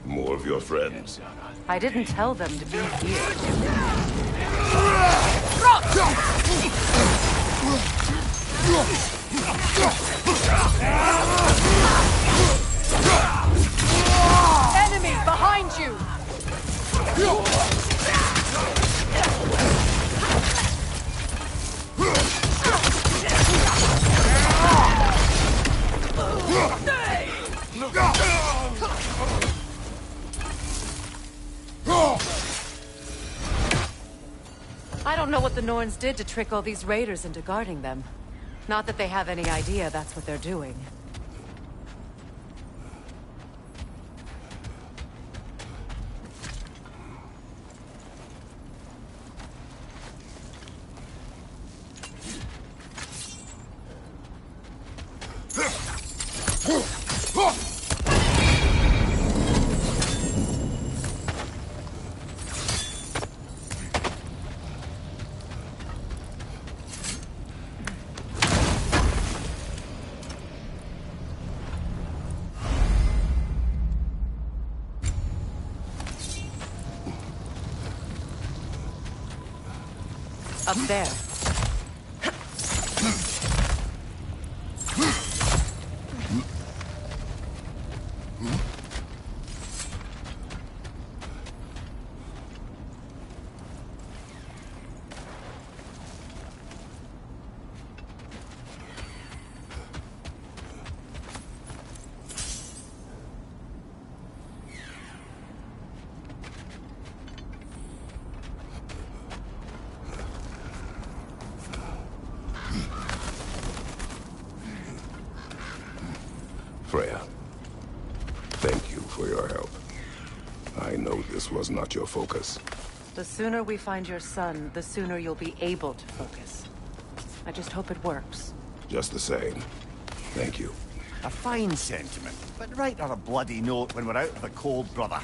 More of your friends. I didn't tell them to be here. Enemy behind you! I don't know what the Norns did to trick all these raiders into guarding them. Not that they have any idea that's what they're doing. Up there. Freya, thank you for your help. I know this was not your focus. The sooner we find your son, the sooner you'll be able to focus. I just hope it works. Just the same, thank you. A fine sentiment, but write her a bloody note when we're out of the cold, brother.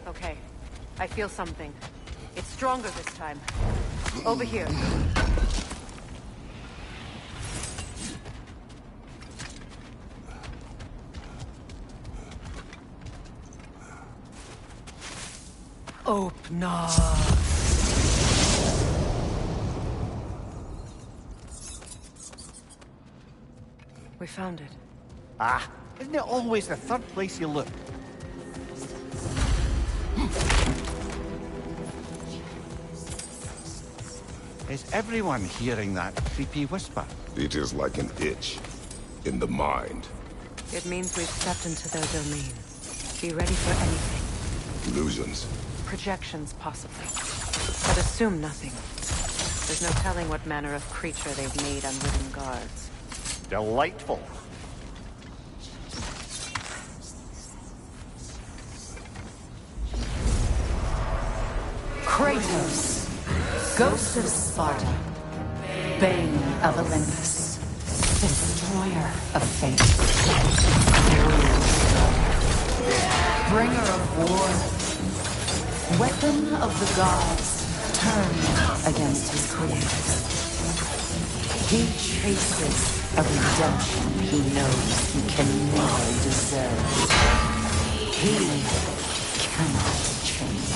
Okay, I feel something. It's stronger this time. Over here. Open up. We found it. Ah, isn't it always the third place you look? Is everyone hearing that creepy whisper? It is like an itch in the mind. It means we've stepped into their domain. Be ready for anything. Illusions. Projections, possibly. But assume nothing. There's no telling what manner of creature they've made unwitting guards. Delightful. Kratos, Ghost of Sparta, Bane of Olympus, Destroyer of Fate, Bringer of War, Weapon of the Gods, turned against his creators. He chases a redemption he knows he can never deserve. He cannot change.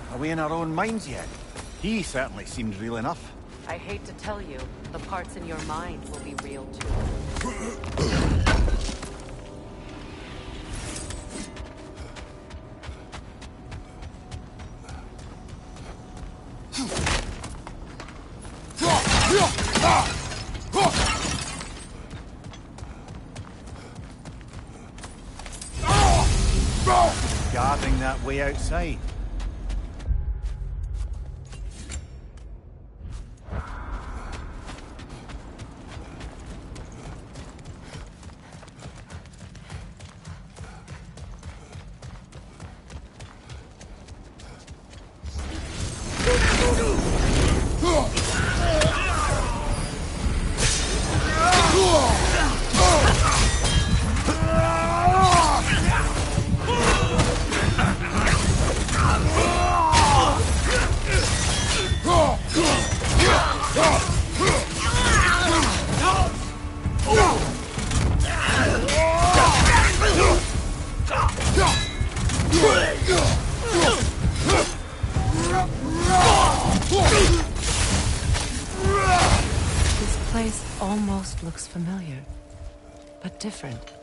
Are we in our own minds yet? He certainly seemed real enough. I hate to tell you, the parts in your mind will be real too. Guarding that way outside. This place almost looks familiar, but different.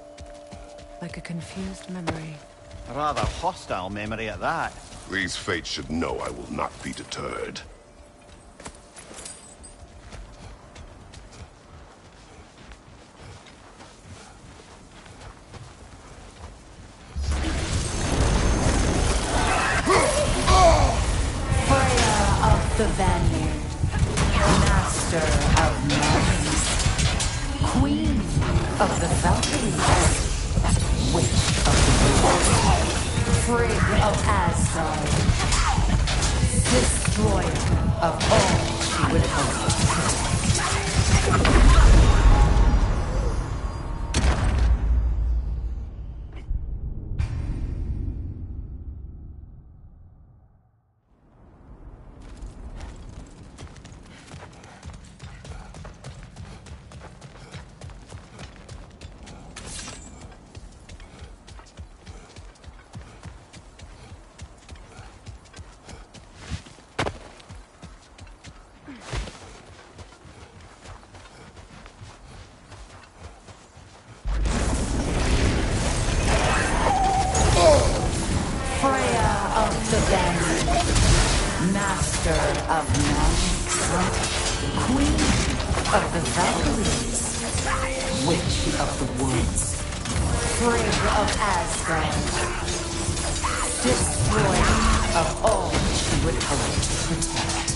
Like a confused memory. A rather hostile memory at that. These fates should know I will not be deterred. Freya of the Vanguard, master of magic, queen of the Valkyries, witch of the woods, Frigg of Asgard, destroyer of all she would hope to protect.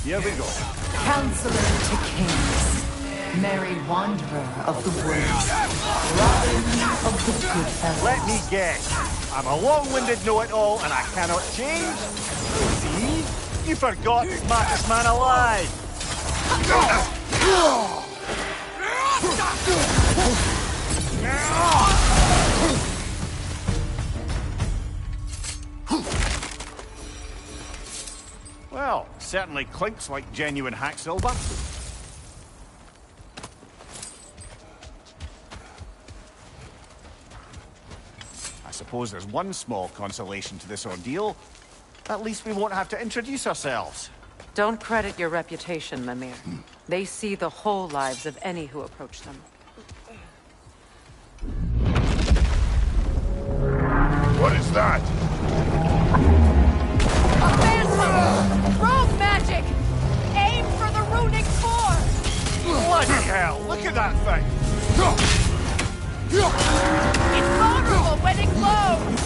Here we go. Counselor to kings, merry wanderer of the woods, Robin of the good fellows. Let me guess. I'm a long-winded know-it-all and I cannot change? See? You forgot the smartest man alive. Well, certainly clinks like genuine hack silver. I suppose there's one small consolation to this ordeal. At least we won't have to introduce ourselves. Don't credit your reputation, Mimir. They see the whole lives of any who approach them. What is that? A phantom! Rogue magic! Aim for the runic core! Bloody hell! Look at that thing! It's vulnerable when it glows!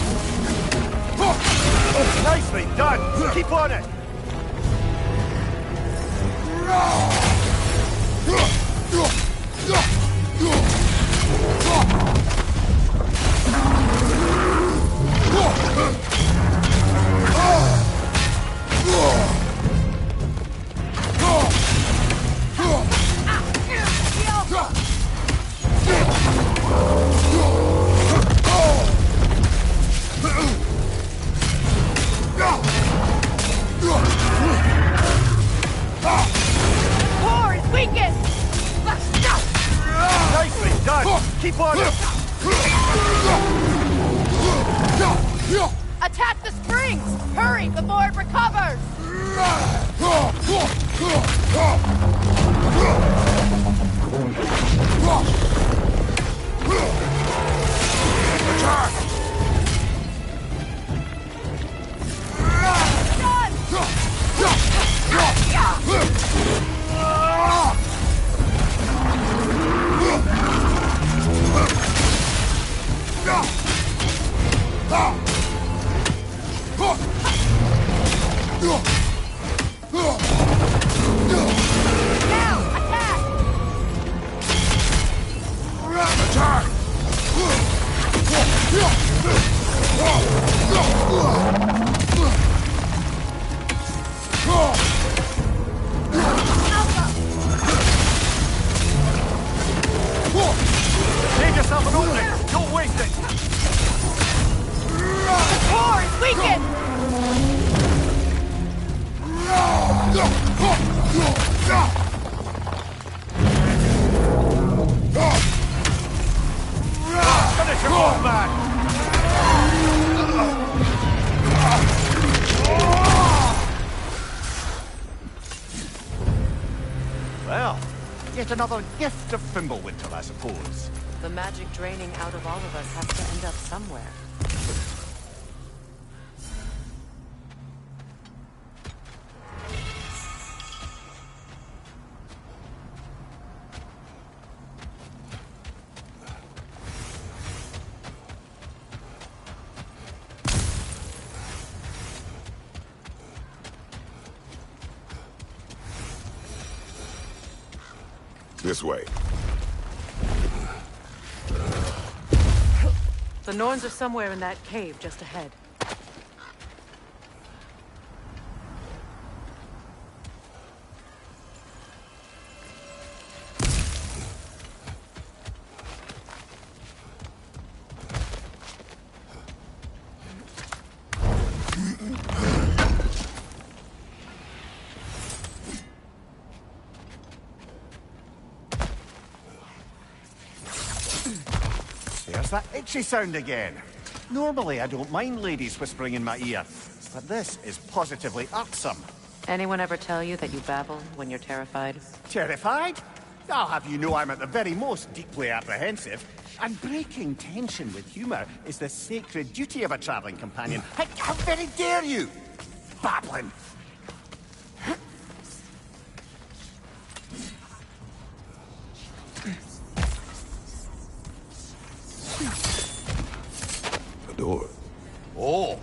Nicely done! Keep on it! Keep on! Attack the springs! Hurry before it recovers! Attack! Save yourself an opening! Don't waste it! The core is weakened! Finish him off, man! Well, yet another gift of Fimbulwinter, I suppose. The magic draining out of all of us has to end up somewhere. This way. The Norns are somewhere in that cave just ahead. There's that itchy sound again. Normally, I don't mind ladies whispering in my ear, but this is positively irksome. Anyone ever tell you that you babble when you're terrified? Terrified? I'll have you know I'm at the very most deeply apprehensive. And breaking tension with humour is the sacred duty of a travelling companion. How very dare you! Babbling! The door. Oh,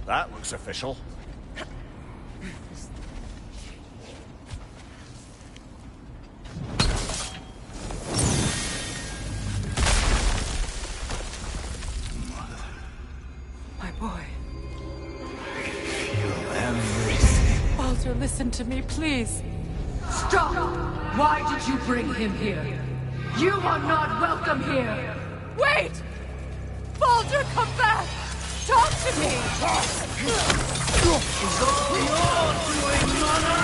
that looks official. My boy. I feel everything. Baldur, listen to me, please. Stop! Why did you bring him here? You are not welcome here! Wait! Baldur, come back! Talk to me! It's all your doing, Mother!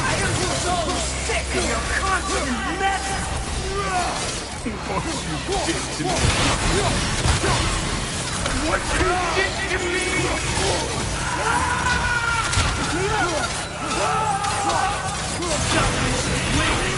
I am so sick of your constant mess! What you did to me! Justice is waiting!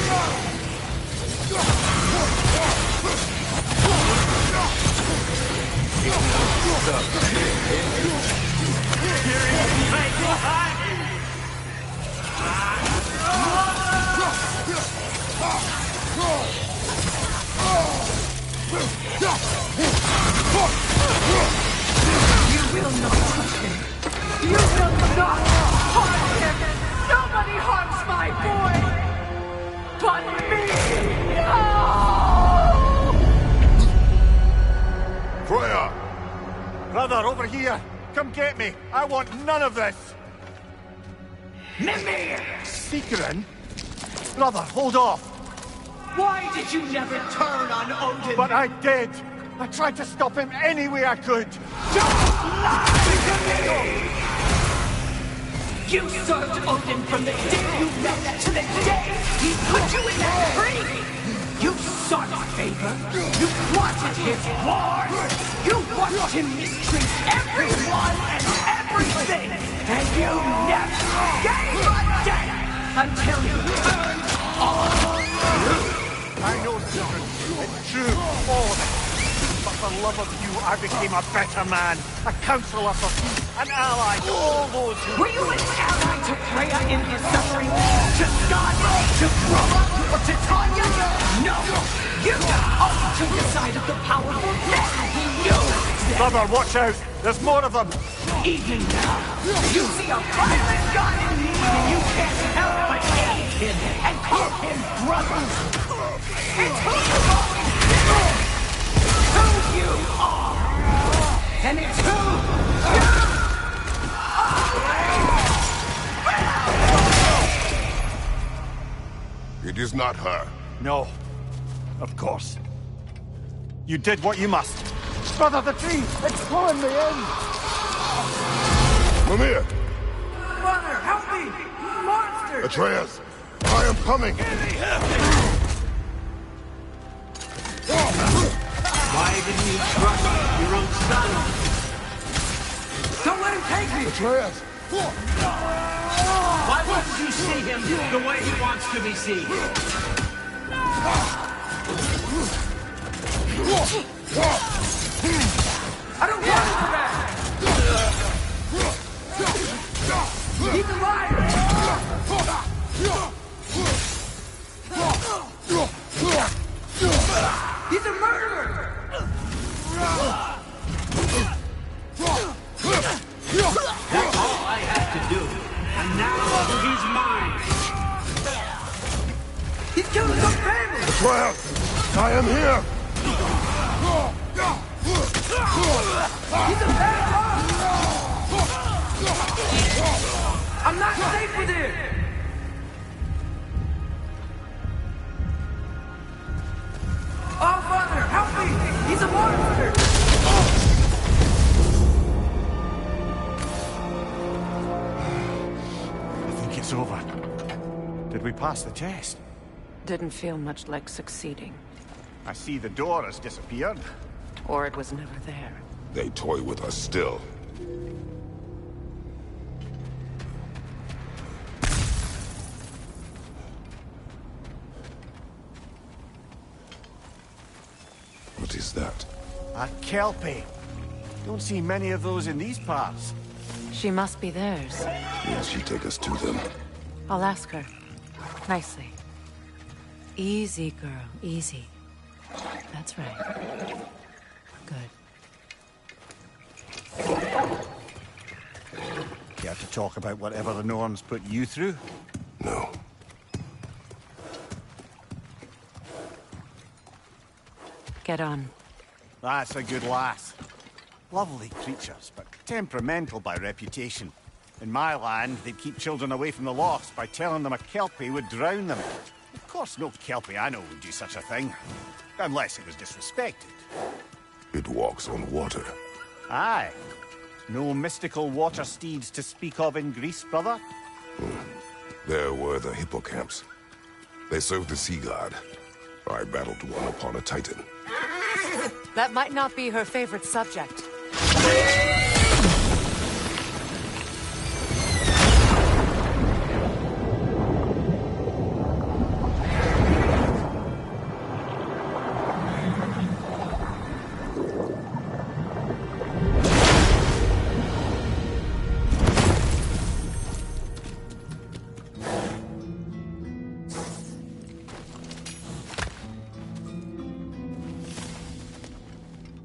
You will not touch him! You will not harm him! Nobody harms my boy! But me! No! Freya! Brother, over here! Come get me! I want none of this! Mimir! Seekerin? Brother, hold off! Why did you never turn on Odin? But I did! I tried to stop him any way I could! Don't lie to me! You served Odin from the day you met to the day he put you in that tree! You son of favor. You plotted his war. You watched him mistreat everyone and everything. And you never gave a damn until you turned on you. I know, children. It's true, all of it. But for love of you, I became a better man, a counselor for peace, an ally to all those who... Were you an ally to Freya in her suffering? To God? To Brahma? Or to Tanya? No! You only took the side of the powerful men he knew! Brother, watch out! There's more of them! Even now, you see a violent god in need and you can't help but hate him and call him brother! It's who you've always been! Who you are! And it's who you are! It is not her. No. Of course. You did what you must. Brother, the tree! It's pulling me in! Mimir! Brother, help me! Monster! Atreus! I am coming! Why didn't you trust your own son? Don't let him take me! Atreus! Why wouldn't you see him the way he wants to be seen? I don't want for that! He's a liar! He's a murderer! That's all I have to do. And now he's mine. He's killed his own family! Atreus! I am here! He's a bad boss! I'm not safe with him! Oh, Father, help me! He's a monster! I think it's over. Did we pass the test? Didn't feel much like succeeding. I see the door has disappeared. Or it was never there. They toy with us still. What is that? A Kelpie. Don't see many of those in these parts. She must be theirs. Will she take us to them? I'll ask her. Nicely. Easy, girl. Easy. That's right. Good. Care to talk about whatever the Norns put you through? No. Get on. That's a good lass. Lovely creatures, but temperamental by reputation. In my land, they'd keep children away from the lochs by telling them a Kelpie would drown them. Of course, no Kelpie I know would do such a thing. Unless it was disrespected. It walks on water. Aye. No mystical water steeds to speak of in Greece, brother? There were the hippocamps. They served the sea god. I battled one upon a titan. That might not be her favorite subject.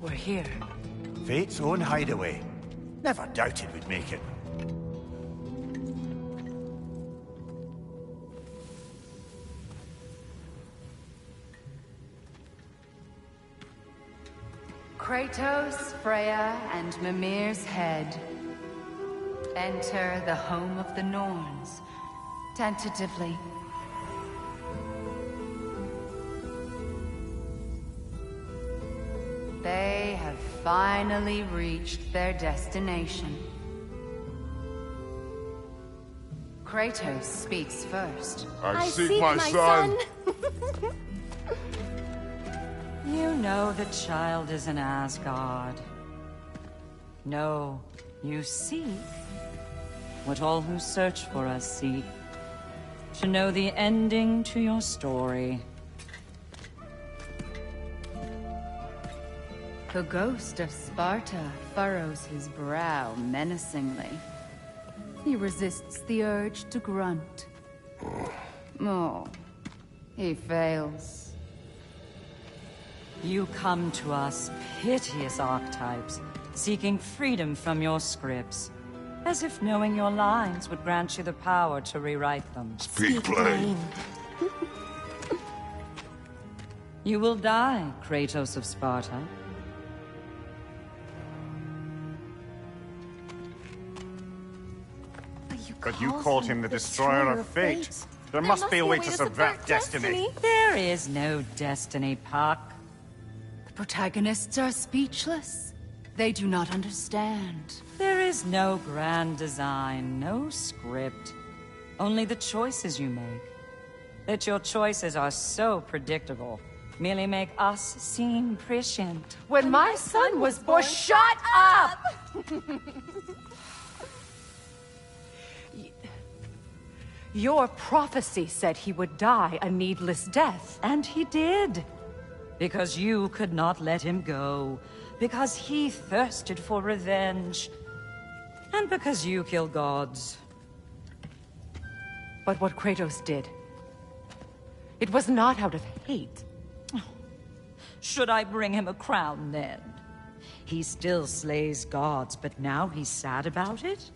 We're here. Fate's own hideaway. Never doubted we'd make it. Kratos, Freya, and Mimir's head. Enter the home of the Norns, tentatively. They have finally reached their destination. Kratos speaks first. I seek my son. You know the child is in Asgard. No, you seek what all who search for us seek. To know the ending to your story. The ghost of Sparta furrows his brow menacingly. He resists the urge to grunt. Oh, he fails. You come to us, piteous archetypes, seeking freedom from your scripts. As if knowing your lines would grant you the power to rewrite them. Speak plain. You will die, Kratos of Sparta. But you called him the Destroyer of Fate. There must be a way to subvert destiny. There is no destiny, Puck. The protagonists are speechless. They do not understand. There is no grand design, no script. Only the choices you make. That your choices are so predictable merely make us seem prescient. When my son was born, shut up! Your prophecy said he would die a needless death. And he did. Because you could not let him go. Because he thirsted for revenge. And because you kill gods. But what Kratos did, it was not out of hate. Should I bring him a crown then? He still slays gods, but now he's sad about it?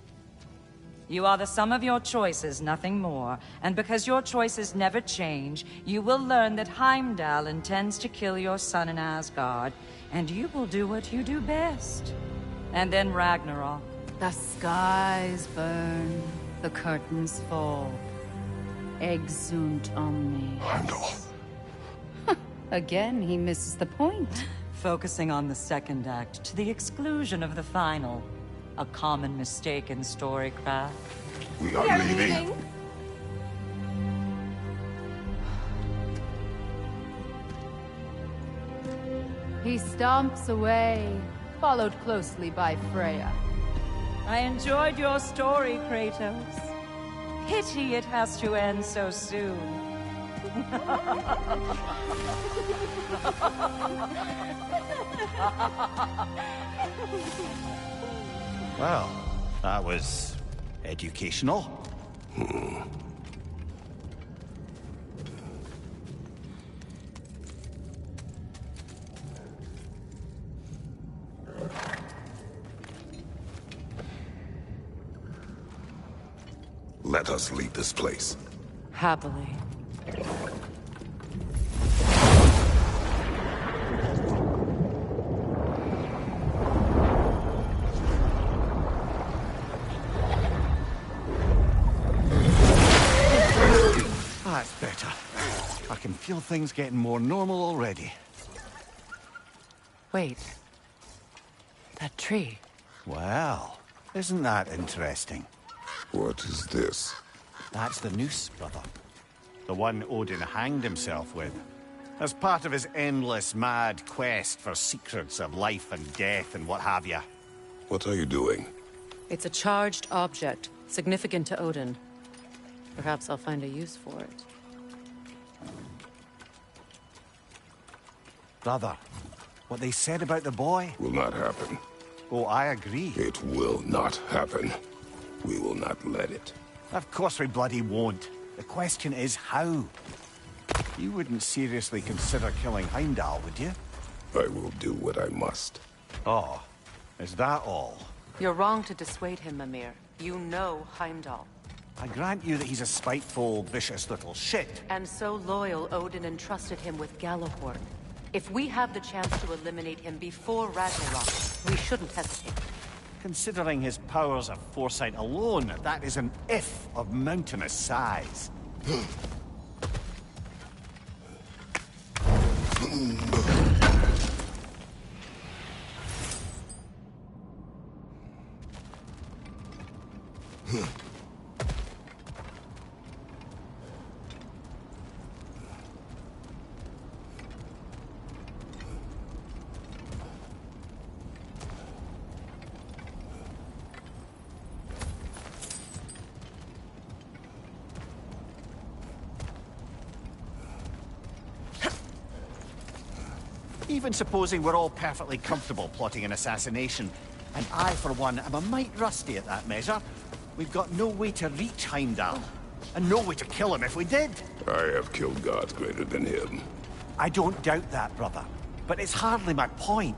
You are the sum of your choices, nothing more. And because your choices never change, you will learn that Heimdall intends to kill your son in Asgard, and you will do what you do best. And then Ragnarok. The skies burn, the curtains fall. Exunt omnes. Heimdall. Again, he misses the point. Focusing on the second act to the exclusion of the final. A common mistake in storycraft. We are leaving. He stomps away, followed closely by Freya. I enjoyed your story, Kratos. Pity it has to end so soon. Well, that was educational. Let us leave this place. Happily. That's better. I can feel things getting more normal already. Wait. That tree. Well, isn't that interesting? What is this? That's the noose, brother. The one Odin hanged himself with. As part of his endless, mad quest for secrets of life and death and what have you. What are you doing? It's a charged object, significant to Odin. Perhaps I'll find a use for it. Brother, what they said about the boy? Will not happen. Oh, I agree. It will not happen. We will not let it. Of course we bloody won't. The question is how. You wouldn't seriously consider killing Heimdall, would you? I will do what I must. Oh, is that all? You're wrong to dissuade him, Mimir. You know Heimdall. I grant you that he's a spiteful, vicious little shit. And so loyal, Odin entrusted him with Gjallarhorn. If we have the chance to eliminate him before Ragnarok, we shouldn't hesitate. Considering his powers of foresight alone, that is an if of mountainous size. Even supposing we're all perfectly comfortable plotting an assassination, and I, for one, am a mite rusty at that measure, we've got no way to reach Heimdall, and no way to kill him if we did. I have killed gods greater than him. I don't doubt that, brother, but it's hardly my point.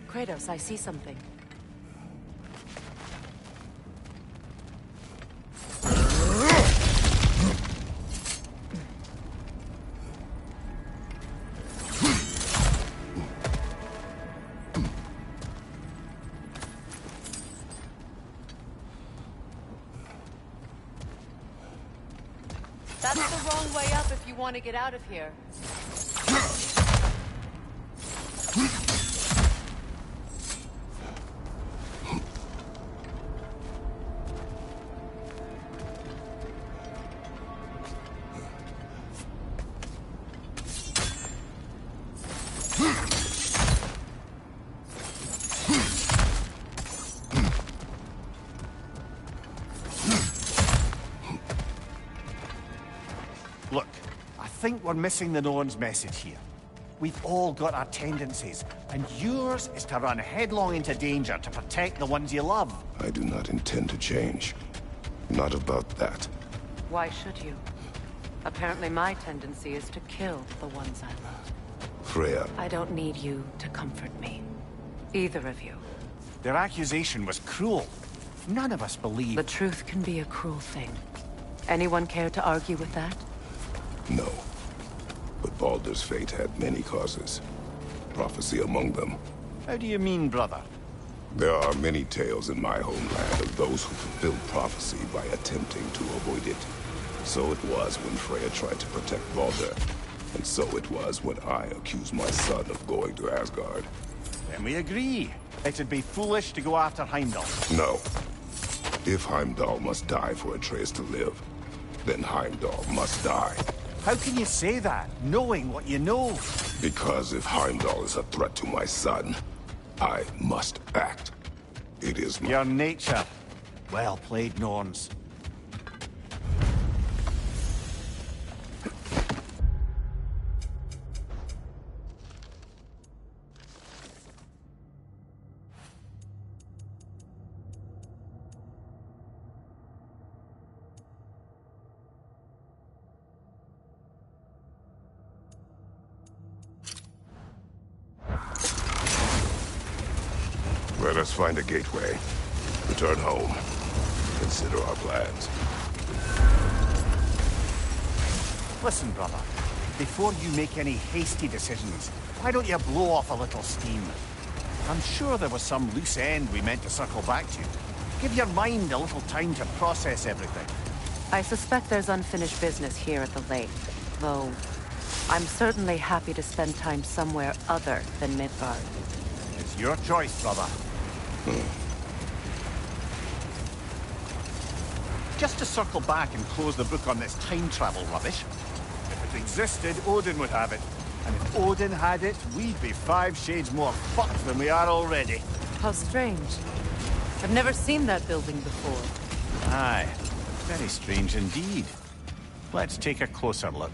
Kratos, I see something. That's the wrong way up if you want to get out of here. Look, I think we're missing the Norn's message here. We've all got our tendencies, and yours is to run headlong into danger to protect the ones you love. I do not intend to change. Not about that. Why should you? Apparently my tendency is to kill the ones I love. Freya. I don't need you to comfort me. Either of you. Their accusation was cruel. None of us believe... The truth can be a cruel thing. Anyone care to argue with that? No. But Baldur's fate had many causes. Prophecy among them. How do you mean, brother? There are many tales in my homeland of those who fulfilled prophecy by attempting to avoid it. So it was when Freya tried to protect Baldur. And so it was when I accused my son of going to Asgard. Then we agree. It'd be foolish to go after Heimdall. No. If Heimdall must die for Atreus to live, then Heimdall must die. How can you say that, knowing what you know? Because if Heimdall is a threat to my son, I must act. It is my... Your nature. Well played, Norns. Let us find a gateway. Return home. Consider our plans. Listen, brother. Before you make any hasty decisions, why don't you blow off a little steam? I'm sure there was some loose end we meant to circle back to. Give your mind a little time to process everything. I suspect there's unfinished business here at the lake, though I'm certainly happy to spend time somewhere other than Midgard. It's your choice, brother. Just to circle back and close the book on this time travel rubbish. If it existed, Odin would have it. And if Odin had it, we'd be 5 shades more fucked than we are already. How strange. I've never seen that building before. Aye, very strange indeed. Let's take a closer look.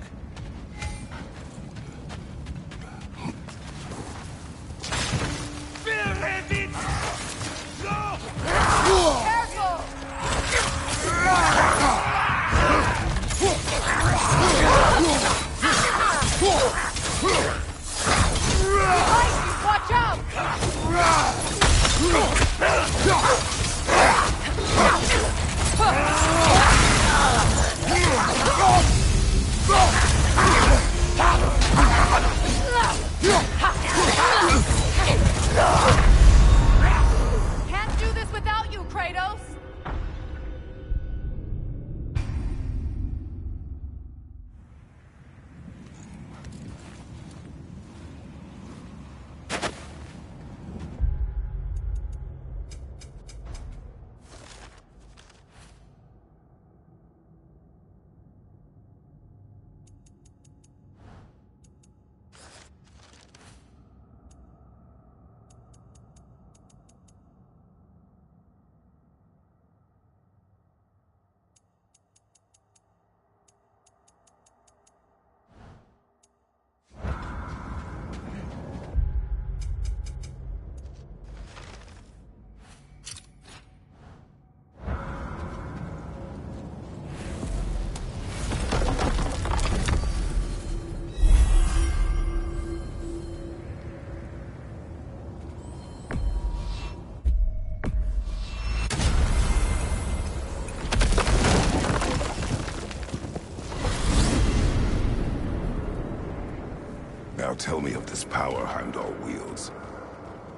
Watch out! tell me of this power Heimdall wields.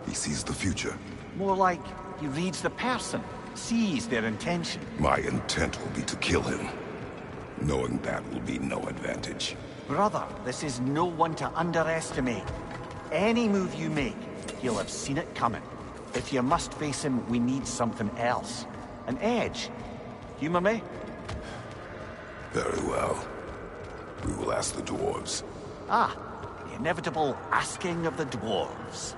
He sees the future. More like he reads the person, sees their intention. My intent will be to kill him. Knowing that will be no advantage. Brother, this is no one to underestimate. Any move you make, he'll have seen it coming. If you must face him, we need something else. An edge. Humor me? Very well. We will ask the dwarves. Ah, the inevitable asking of the dwarves.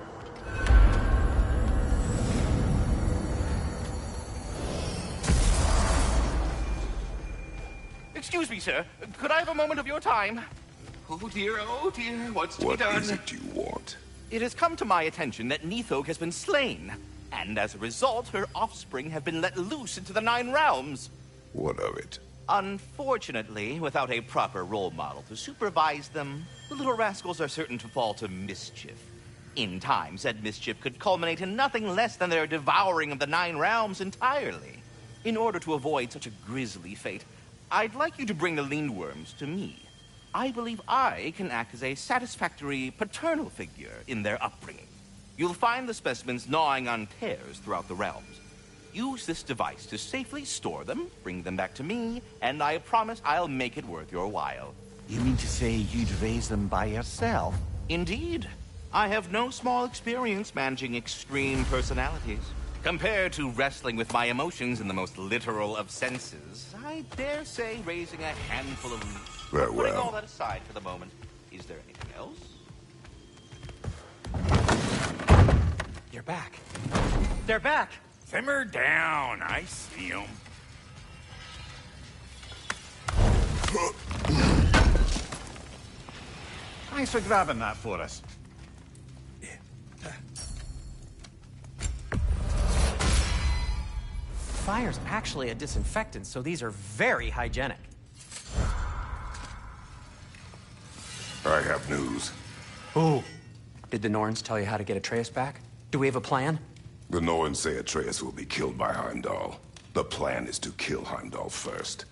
Excuse me, sir. Could I have a moment of your time? Oh dear, what's to be done? What is it you want? It has come to my attention that Nithog has been slain, and as a result, her offspring have been let loose into the Nine Realms. What of it? Unfortunately, without a proper role model to supervise them, the little rascals are certain to fall to mischief. In time, said mischief could culminate in nothing less than their devouring of the Nine Realms entirely. In order to avoid such a grisly fate, I'd like you to bring the Lindworms to me. I believe I can act as a satisfactory paternal figure in their upbringing. You'll find the specimens gnawing on tears throughout the realms. Use this device to safely store them, bring them back to me, and I promise I'll make it worth your while. You mean to say you'd raise them by yourself? Indeed. I have no small experience managing extreme personalities. Compared to wrestling with my emotions in the most literal of senses, I dare say raising a handful of... Very Putting well. all that aside for the moment, is there anything else? You're back. They're back. Simmer down. I see them. Thanks for grabbing that for us. Fire's actually a disinfectant, so these are very hygienic. I have news. Oh. Did the Norns tell you how to get Atreus back? Do we have a plan? The Norns say Atreus will be killed by Heimdall. The plan is to kill Heimdall first.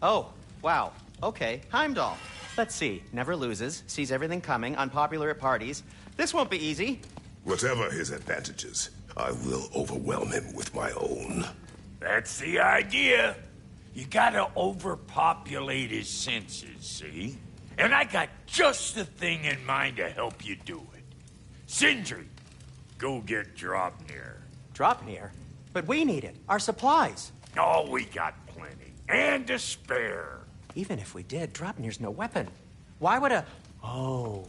Oh, wow. Okay, Heimdall. Let's see. Never loses, sees everything coming, unpopular at parties. This won't be easy. Whatever his advantages, I will overwhelm him with my own. That's the idea. You gotta overpopulate his senses, see? And I got just the thing in mind to help you do it. Sindri, go get Draupnir. Draupnir? But we need it. Our supplies. Oh, we got plenty. And to spare. Even if we did, Draupnir's no weapon. Why would a... Oh.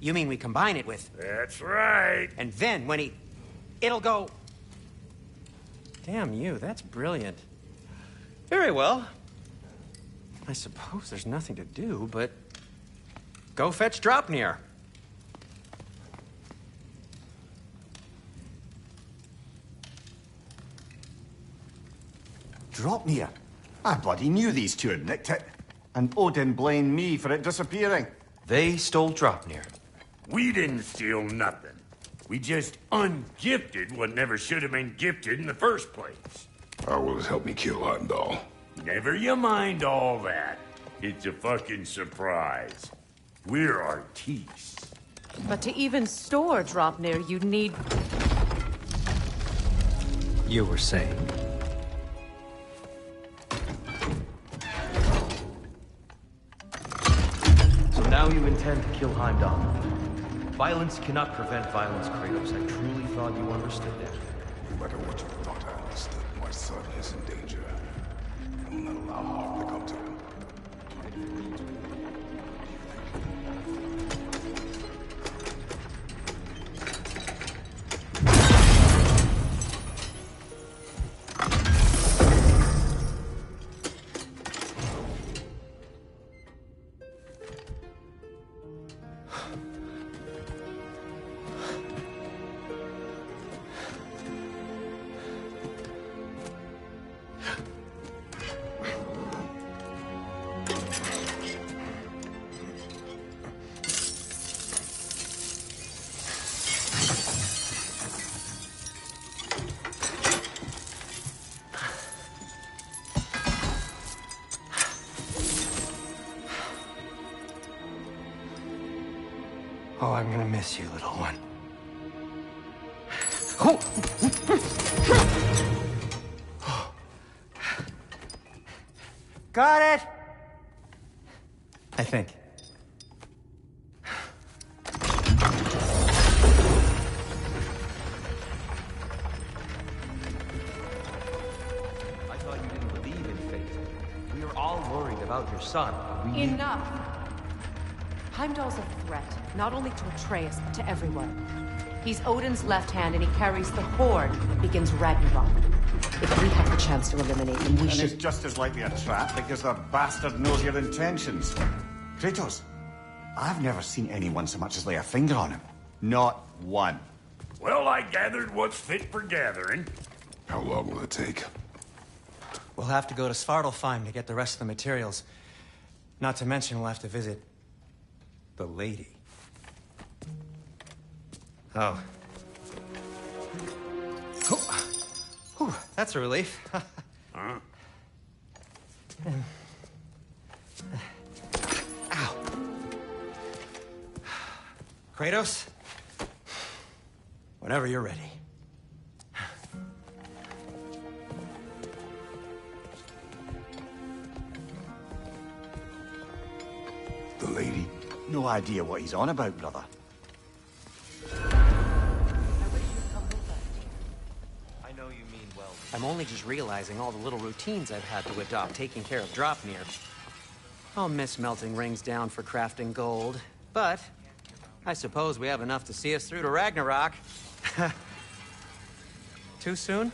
You mean we combine it with... That's right. And then when he... It'll go... Damn you, that's brilliant. Very well. I suppose there's nothing to do, but... Go fetch Draupnir. Draupnir? I bloody knew these two had nicked it. And Odin blamed me for it disappearing. They stole Draupnir. We didn't steal nothing. We just ungifted what never should have been gifted in the first place. How will it help me kill Heimdall? Never you mind all that. It's a fucking surprise. We're artistes. But to even store Draupnir, you'd need... You were saying? So now you intend to kill Heimdall. Violence cannot prevent violence, Kratos. I truly thought you understood that. No matter what you thought I understood, my son is in danger. I will not allow harm to come to him. Oh, I'm gonna miss you, little one. Got it! I think. I thought you didn't believe in fate. We were all worried about your son. Enough. Heimdall's a threat, not only to Atreus, but to everyone. He's Odin's left hand, and he carries the Horde that begins Ragnarok. If we have the chance to eliminate him, we And should... it's just as likely a trap because the bastard knows your intentions. Kratos, I've never seen anyone so much as lay a finger on him. Not one. Well, I gathered what's fit for gathering. How long will it take? We'll have to go to Svartalfheim to get the rest of the materials. Not to mention we'll have to visit the lady. Oh. Whew, that's a relief. Huh? Ow. Kratos? Whenever you're ready. The lady? No idea what he's on about, brother. I know you mean well. I'm only just realizing all the little routines I've had to adopt taking care of Draupnir. I'll miss melting rings down for crafting gold, but I suppose we have enough to see us through to Ragnarok. Too soon?